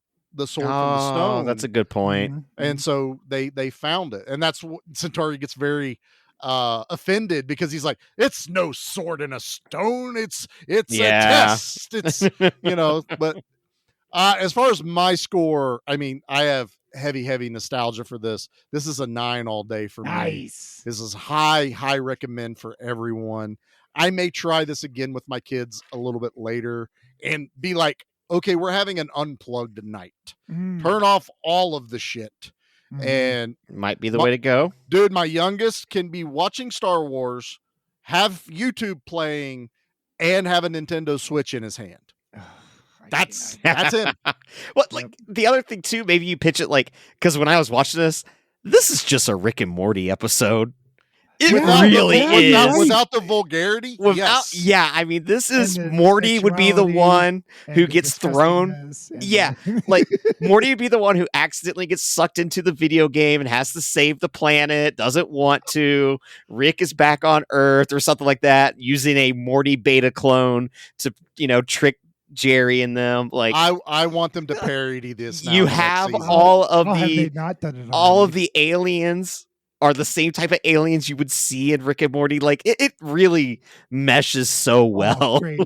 sword from the stone. That's a good point. And so they found it, and that's what Centauri gets very offended, because he's like, it's no sword in a stone, it's a test, it's but as far as my score, I mean, I have heavy nostalgia for this. This is a 9 all day for me. This is high recommend for everyone. I may try this again with my kids a little bit later and be like, okay, we're having an unplugged night. Turn off all of the shit. And might be the way to go. Dude, my youngest can be watching Star Wars, have YouTube playing, and have a Nintendo Switch in his hand. That's it. Well, like the other thing too, maybe you pitch it like, because when I was watching this is just a Rick and Morty episode. It Without really is. Without the vulgarity? Yes. Yeah, I mean, this is And the Morty would be the sexuality one who and the gets thrown. disgustingness and Yeah, the- like Morty would be the one who accidentally gets sucked into the video game and has to save the planet, doesn't want to. Rick is back on Earth or something like that, using a Morty beta clone to, trick Jerry and them. Like, I want them to parody this now. you in the next have season. all of How have the they not done it all of already? the aliens are the same type of aliens you would see in Rick and Morty. Like it really meshes so well. Oh, great.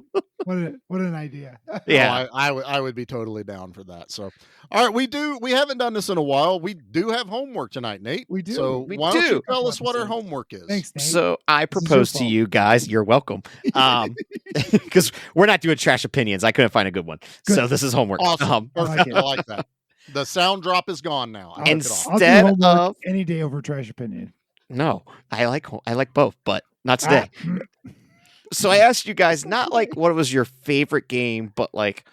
What an idea. Yeah. Oh, I would be totally down for that. So, all right, we haven't done this in a while. We do have homework tonight, Nate. We do. So We why don't do. you tell us what our homework is? Thanks, Nate. So I This is your propose to fault. you guys, you're welcome. Because we're not doing trash opinions. I couldn't find a good one. Good. So this is homework. Awesome. I like Perfect. it. I like that. The sound drop is gone now. I took it off. I'll do Instead homework of any day over trash opinion. no, I like both, but not today. So I asked you guys not like what was your favorite game, but like,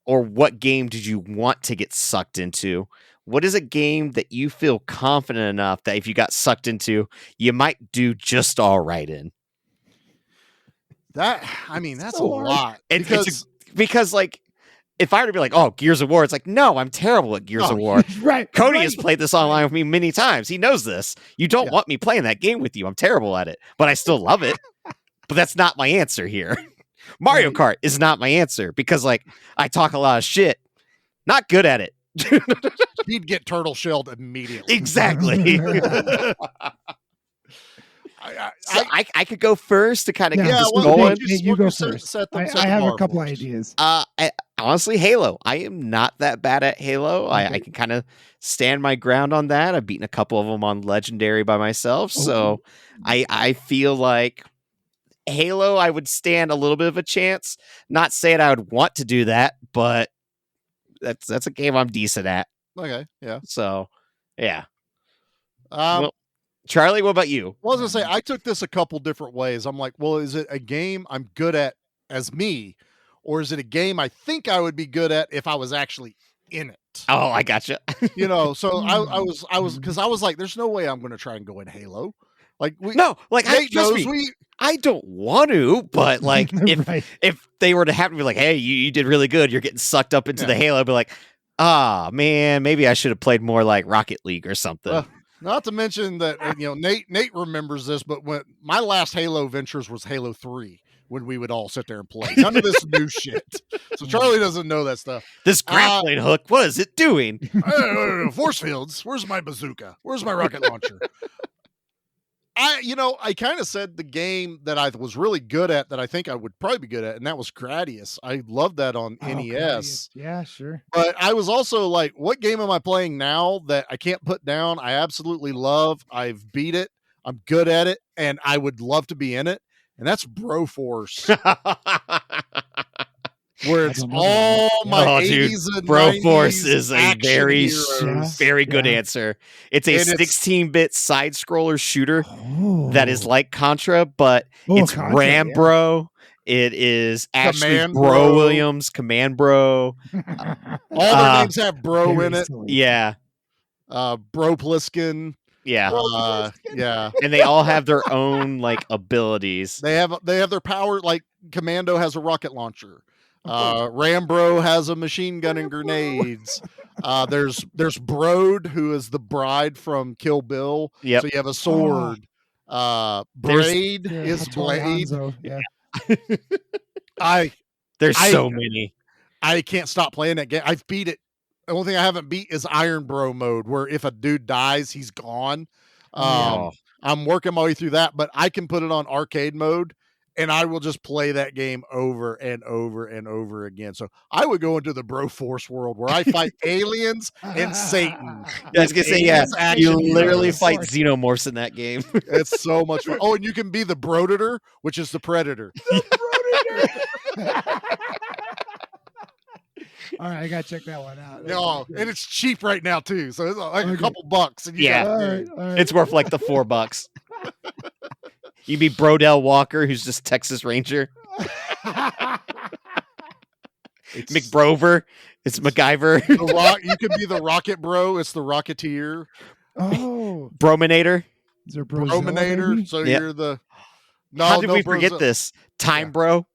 or what game did you want to get sucked into? What is a game that you feel confident enough that if you got sucked into, you might do just all right in? That's so a hard. lot. Because like, if I were to be like, oh, Gears of War, it's like, no, I'm terrible at Gears of War. Right. Cody right. has played this online with me many times. He knows this. You don't want me playing that game with you. I'm terrible at it, but I still love it. But that's not my answer here. Mario Kart is not my answer because like I talk a lot of shit. Not good at it. He'd get turtle shelled immediately. Exactly. I could go first to kind of get this going. You go first. I have a couple ideas. Honestly, Halo. I am not that bad at Halo. I can kind of stand my ground on that. I've beaten a couple of them on Legendary by myself. So I feel like Halo, I would stand a little bit of a chance. Not saying I would want to do that, but that's a game I'm decent at. Okay, yeah. So, yeah. Well, Charlie, what about you? Well, I was gonna say I took this a couple different ways. I'm like, well, is it a game I'm good at as me, or is it a game I think I would be good at if I was actually in it? Oh, I gotcha. So I was because I was like, there's no way I'm going to try and go in Halo. Like Nate knows I don't want to, but like if they were to happen to be like, hey, you did really good, you're getting sucked up into the Halo, I'd be like, man, maybe I should have played more like Rocket League or something. Not to mention that Nate remembers this, but when my last Halo ventures was Halo 3, when we would all sit there and play. None of this new shit. So Charlie doesn't know that stuff. This grappling hook, what is it doing? Force fields. Where's my bazooka? Where's my rocket launcher? I kind of said the game that I was really good at that I think I would probably be good at, and that was Gradius. I loved that on NES. Gradius. Yeah, sure. But I was also like, what game am I playing now that I can't put down? I absolutely love. I've beat it. I'm good at it, and I would love to be in it. And that's Broforce. Where it's all my 80s and Broforce 90s is a very, heroes. very good answer. It's a 16-bit side scroller shooter that is like Contra, but it's Contra, Rambro. It is Ashley Command Bro Bro. Williams, Command Bro. All their names have bro in it. Yeah. Bro Pliskin. Yeah. Yeah. And they all have their own like abilities. They have their power. Like Commando has a rocket launcher. Rambro has a machine gun and grenades. There's Brode, who is the bride from Kill Bill. Yep. So you have a sword. Braid is Blade. Yeah. There's so many. I can't stop playing that game. I've beat it. The only thing I haven't beat is Iron Bro mode, where if a dude dies, he's gone. I'm working my way through that, but I can put it on arcade mode, and I will just play that game over and over and over again. So I would go into the Broforce world where I fight aliens and Satan. I was gonna say, you literally fight xenomorphs in that game. It's so much fun. Oh, and you can be the Brodator, which is the Predator. All right, I gotta check that one out. No, and it's cheap right now too, so it's like a couple bucks. And you got it. All right. It's worth like the $4. You be Brodell Walker, who's just Texas Ranger. McBrover. It's MacGyver. You can be the Rocket Bro. It's the Rocketeer. Oh, Brominator. Is there Brozilla, Brominator. maybe? So Yep. you're the. How did we forget Brozilla. this? Time Bro.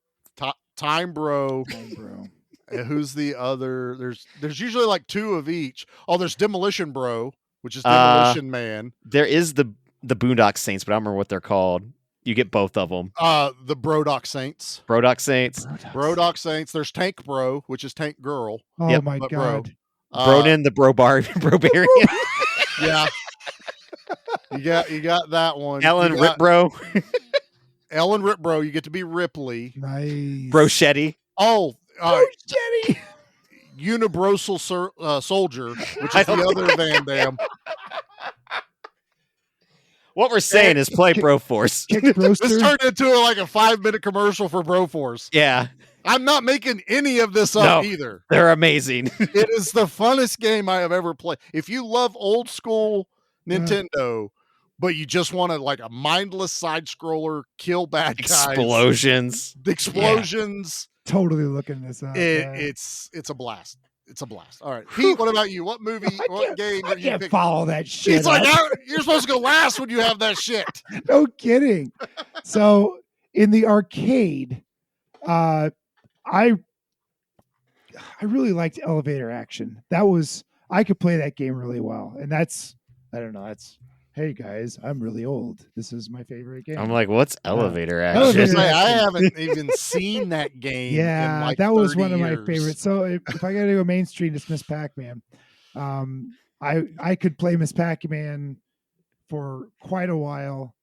Time Bro. Time Bro. And who's the other? There's usually like two of each. Oh, there's Demolition Bro, which is Demolition Man. There is the Boondock Saints, but I don't remember what they're called. You get both of them. The Brodock Saints. Brodock Saints. Brodock Saints. There's Tank Bro, which is Tank Girl. Oh my God. Bronin, the Brobarian. Yeah. You got that one. Ellen Ripbro. Ellen Ripbro. You get to be Ripley. Nice. Brochetti. Oh, Brochetti. Universal Soldier, which is the other Van Damme. What we're saying is play Broforce. This turned into like a 5-minute commercial for Broforce. Yeah. I'm not making any of this up either. They're amazing. It is the funnest game I have ever played. If you love old school Nintendo, but you just want to like a mindless side scroller, kill bad guys. Explosions. Totally looking this up. It's a blast. It's a blast. All right. Pete, what about you? What movie, what game I are you can't picking? follow that shit. It's like, up. you're supposed to go last when you have that shit. No kidding. So in the arcade, I really liked elevator action. I could play that game really well. And hey guys, I'm really old. This is my favorite game. I'm like, what's elevator action? I haven't even seen that game. Yeah, in like that was 30 one of my years. favorites. So if I gotta go mainstream, it's Miss Pac-Man. I could play Miss Pac-Man for quite a while.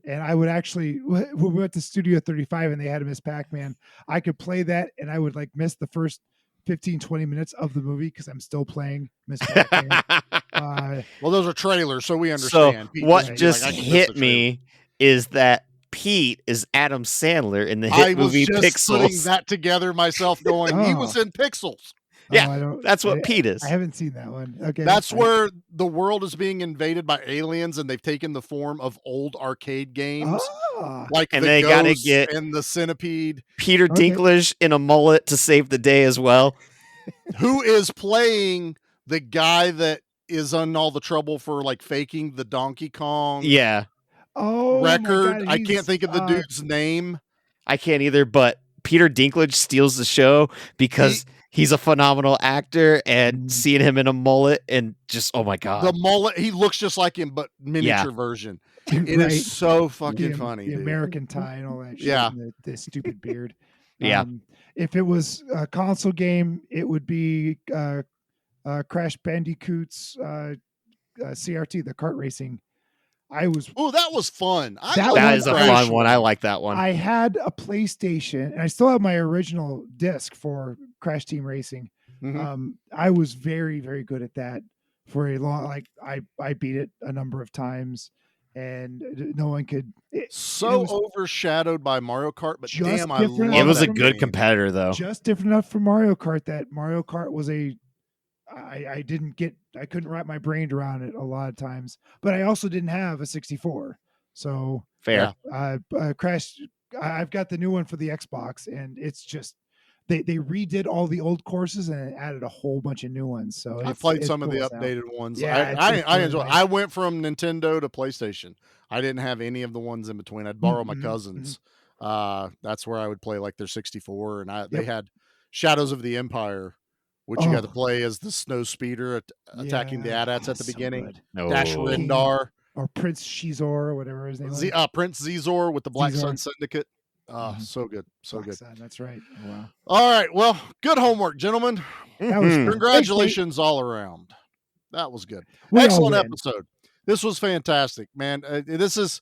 And I would actually, when we went to Studio 35 and they had a Miss Pac-Man, I could play that and I would like miss the first 15, 20 minutes of the movie because I'm still playing Miss Pac-Man. Well, those are trailers, so we understand. So Pete what was just like, I can miss hit the trailer. me is that Pete is Adam Sandler in the hit I was movie just putting Pixels. that together myself going, he was in Pixels. Yeah, that's what Pete is. I haven't seen that one. Okay. That's where the world is being invaded by aliens and they've taken the form of old arcade games. Like And the they gotta Ghost get and the Centipede. Peter Dinklage in a mullet to save the day as well. Who is playing the guy that is in all the trouble for like faking the Donkey Kong Yeah. record? God, I can't think of the dude's name. I can't either, but Peter Dinklage steals the show because he's a phenomenal actor, and seeing him in a mullet and just, oh my God. The mullet, he looks just like him, but miniature version. It Right. is so fucking funny. The dude. American tie and all that shit. Yeah. And the stupid beard. Yeah. If it was a console game, it would be Crash Bandicoot's CRT, the kart racing. Oh, that was fun. That is a fun one. I like that one. I had a PlayStation, and I still have my original disc for Crash Team Racing. Mm-hmm. I was very, very good at that for a long. Like I beat it a number of times, and no one could. It was overshadowed by Mario Kart, but just damn, I different love It was a that good game. competitor, though. just different enough for Mario Kart that Mario Kart was I couldn't wrap my brain around it a lot of times, but I also didn't have a 64. So Fair. Crash, I've got the new one for the Xbox, and it's just, they redid all the old courses and added a whole bunch of new ones. So I played some of the updated ones. Yeah, I enjoy it. I went from Nintendo to PlayStation. I didn't have any of the ones in between. I'd borrow my cousins. That's where I would play like their 64, and they had Shadows of the Empire, which you got to play as the snow speeder attacking the AT-ATs at the beginning. Dash Rendar. Or Prince Shizor, or whatever his name was. Prince Zizor with the Black Zizor. Sun Syndicate. So good. So Black good. Sun, that's right. Oh, wow. All right. Well, good homework, gentlemen. That was Congratulations all around. That was good. We all Excellent win. episode. This was fantastic, man. This is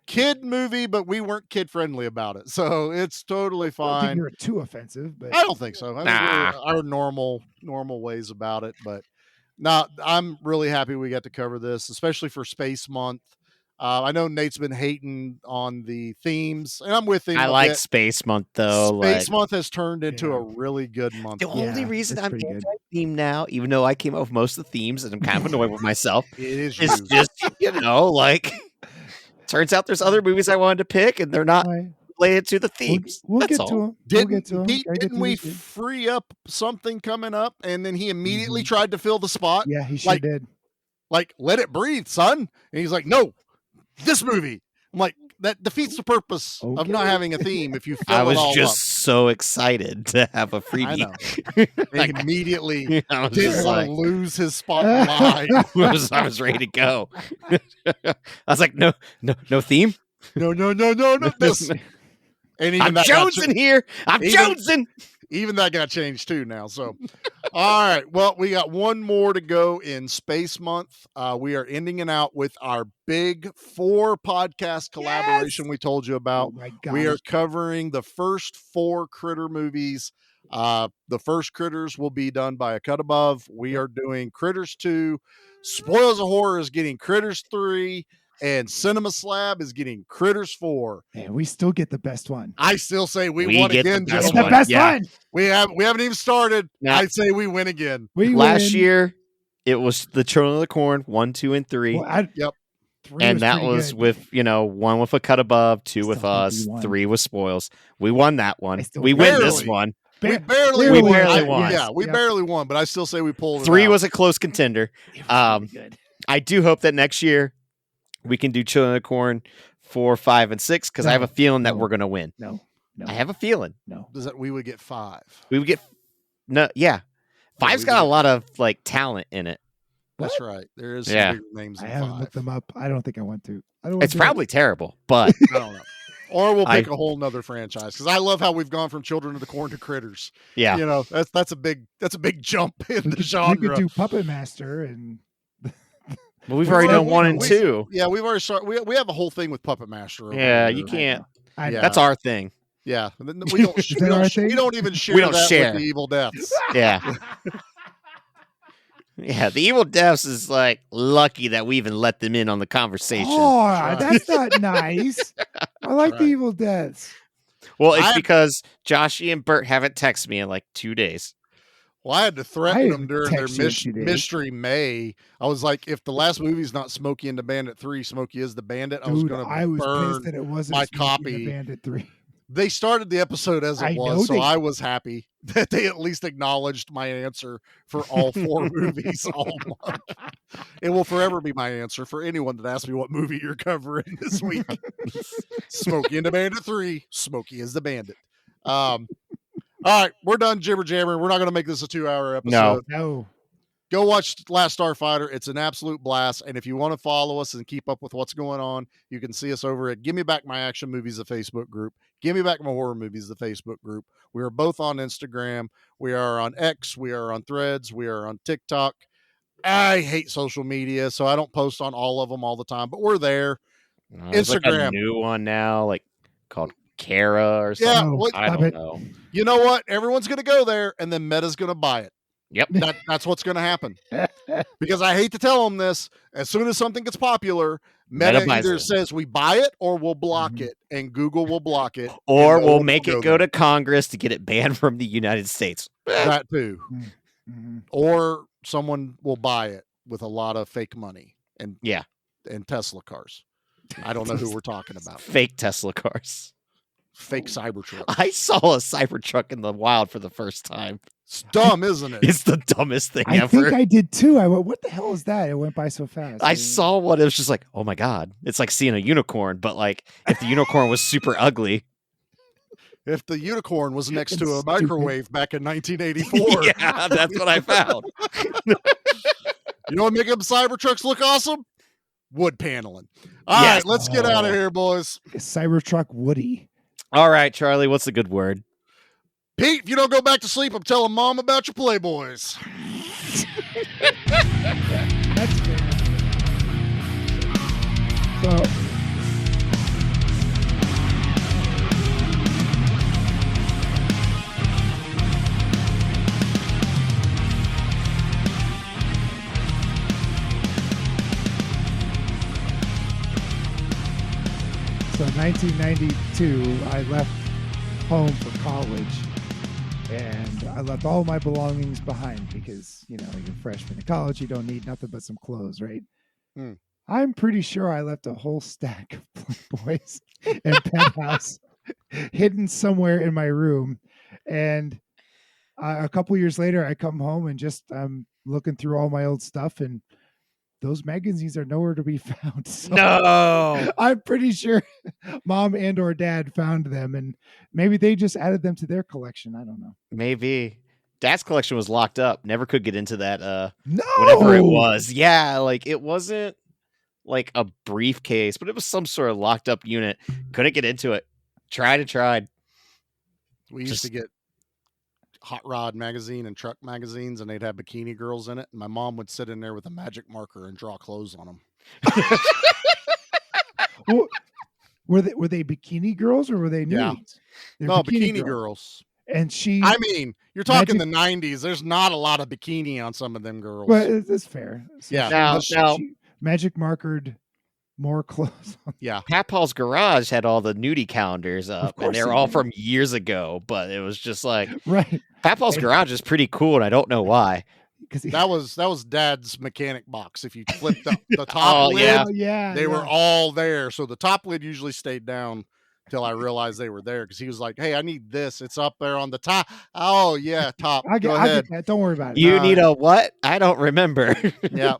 kid movie, but we weren't kid friendly about it, so it's totally I don't think fine. you were too offensive, but I don't think so. I think we're our normal ways about it, but no, I'm really happy we got to cover this, especially for Space Month. I know Nate's been hating on the themes, and I'm with him. I a like bit. Space Month, though. Space Month has turned into a really good month. The only reason I'm pretty good. anti-theme now, even though I came up with most of the themes, and I'm kind of annoyed with myself, is just, like, turns out there's other movies I wanted to pick, and they're not related to the themes. We'll That's get all. to them. Pete, didn't we free up something coming up, and then he immediately tried to fill the spot? Yeah, he sure like, did. Like, let it breathe, son. And he's like, no, this movie. I'm like, that defeats the purpose of not having a theme if you fill I it was all just up. so excited to have a freebie. I know. Like, He immediately I was didn't just want like, to lose his spot in line. I was ready to go. I was like, no theme. No. This. And even I'm that got Jonesing here. I'm Jonesing. Even that got changed too now. So, all right. Well, we got one more to go in Space Month. We are ending it out with our big 4 podcast collaboration we told you about. Oh my We are gosh. covering the first 4 Critter movies. The first Critters will be done by A Cut Above. We are doing Critters 2. Spoils of Horror is getting Critters 3. And Cinema Slab is getting Critters 4. Man, we still get the best one. I still say we We won get the again, best gentlemen. The best Yeah. one. We haven't even started. Now- I'd say we win again. Last year, it was the Children of the Corn 1, 2, and 3. Well, Yep. 3 And that pretty was good. with 1 with A Cut Above, 2 with Still think us, we won. 3 with Spoils. We won that one. still We think win we this won. one. We barely we won. barely won. Yeah, we Yep. barely won, but I still say we pulled it 3 out. was a close contender. Good. I do hope that next year we can do Children of the Corn 4, 5, and 6 because I have a feeling that we're going to win. No. I have a feeling. No. Does that we would get 5. We would get no. Yeah, 5's we got a would- lot of like talent in it. That's right. There is some Yeah. bigger names I than haven't 5. looked them up. I don't think I want to. I don't want It's to. probably terrible, but I don't know. Or we'll pick I- a whole nother franchise because I love how we've gone from Children of the Corn to Critters. yeah. You know, that's a big jump in the We genre. could do Puppet Master and But we've already done 1 and 2. Yeah, we've already started. We have a whole thing with Puppet Master. Over Yeah, here. you can't. I Yeah. That's our thing. Yeah, and then we don't. Is that our thing? We don't even share don't that share. with the Evil Deaths. Yeah. Yeah, the Evil Deaths is like lucky that we even let them in on the conversation. Oh, Right. that's not nice. I like the Right. Evil Deaths. Well, it's I- because Joshy and Bert haven't texted me in like 2 days. Well, I had to I threaten didn't them during their text you in 2 days. mystery May. I was like, if the last movie's not Smokey and the Bandit 3, Smokey is the Bandit. I was Dude, going to I was burn pissed that it wasn't my Smokey and copy. the Bandit 3. They started the episode as I it know was, so they- I was happy that they at least acknowledged my answer for all 4 movies all month. It will forever be my answer for anyone that asks me what movie you're covering this week. Smokey and the Bandit 3, Smokey is the Bandit. All right, we're done jibber jabbering. We're not going to make this a 2-hour episode. No. Go watch Last Starfighter. It's an absolute blast. And if you want to follow us and keep up with what's going on, you can see us over at Give Me Back My Action Movies, the Facebook group. Give Me Back My Horror Movies, the Facebook group. We are both on Instagram. We are on X. We are on Threads. We are on TikTok. I hate social media, so I don't post on all of them all the time, but we're there. There's like a Instagram. new one now, like called Kara or Yeah, something. what- I Stop don't it. know. You know what? Everyone's going to go there, and then Meta's going to buy it. Yep. That's what's going to happen. Because I hate to tell them this, as soon as something gets popular, Meta Meta buys either it. says we buy it or we'll block it, and Google will block it, Or and no we'll one make will it go there. to Congress to get it banned from the United States. that too, Mhm. or someone will buy it with a lot of fake money and Yeah. Tesla cars. I don't know who we're talking about. Fake Tesla cars. Fake Cybertruck. I saw a Cybertruck in the wild for the first time. It's dumb, isn't it? It's the dumbest thing I ever. think I did too. I went, what the hell is that? It went by so fast. I saw one. It was just like, oh my God. It's like seeing a unicorn, but like if the unicorn was super ugly. If the unicorn was next to It's a stupid. microwave back in 1984. Yeah, that's what I found. You know what make them Cybertrucks look awesome? Wood paneling. All Yes. right, let's get out of Oh. here, boys. Cybertruck Woody. All right, Charlie, what's a good word? Pete, if you don't go back to sleep, I'm telling Mom about your Playboys. That's fair. So, So 1992, I left home for college, and I left all my belongings behind because, you know, you're a freshman in college, you don't need nothing but some clothes, right? Hmm. I'm pretty sure I left a whole stack of Playboys and Penthouse hidden somewhere in my room, and a couple years later, I come home and just I'm looking through all my old stuff, and those magazines are nowhere to be found. So No. I'm pretty sure mom and or dad found them, and maybe they just added them to their collection. I don't know. Maybe. Dad's collection was locked up. Never could get into that. No, whatever it was. Yeah, like it wasn't like a briefcase, but it was some sort of locked up unit. Couldn't get into it. Tried. We used to get hot rod magazine and truck magazines, and they'd have bikini girls in it. And my mom would sit in there with a magic marker and draw clothes on them. Well, were they bikini girls or were they nudes? Yeah. They're No, bikini girls. And I mean, you're talking the 90s. There's not a lot of bikini on some of them girls. Well, that's fair. Yeah. Now, She magic markered more clothes. Yeah. Papa's Garage had all the nudie calendars up, and they're they all did. from years ago, but it was just like, Right. Papa's Garage is pretty cool, and I don't know why. That was Dad's mechanic box. If you flipped the top lid, they were all there. So the top lid usually stayed down till I realized they were there, because he was like, "Hey, I need this. It's up there on the top." Oh yeah, top. Go I ahead. get that. Don't worry about it. You need a what? I don't remember. Yep.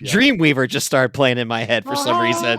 Dreamweaver just started playing in my head for some reason.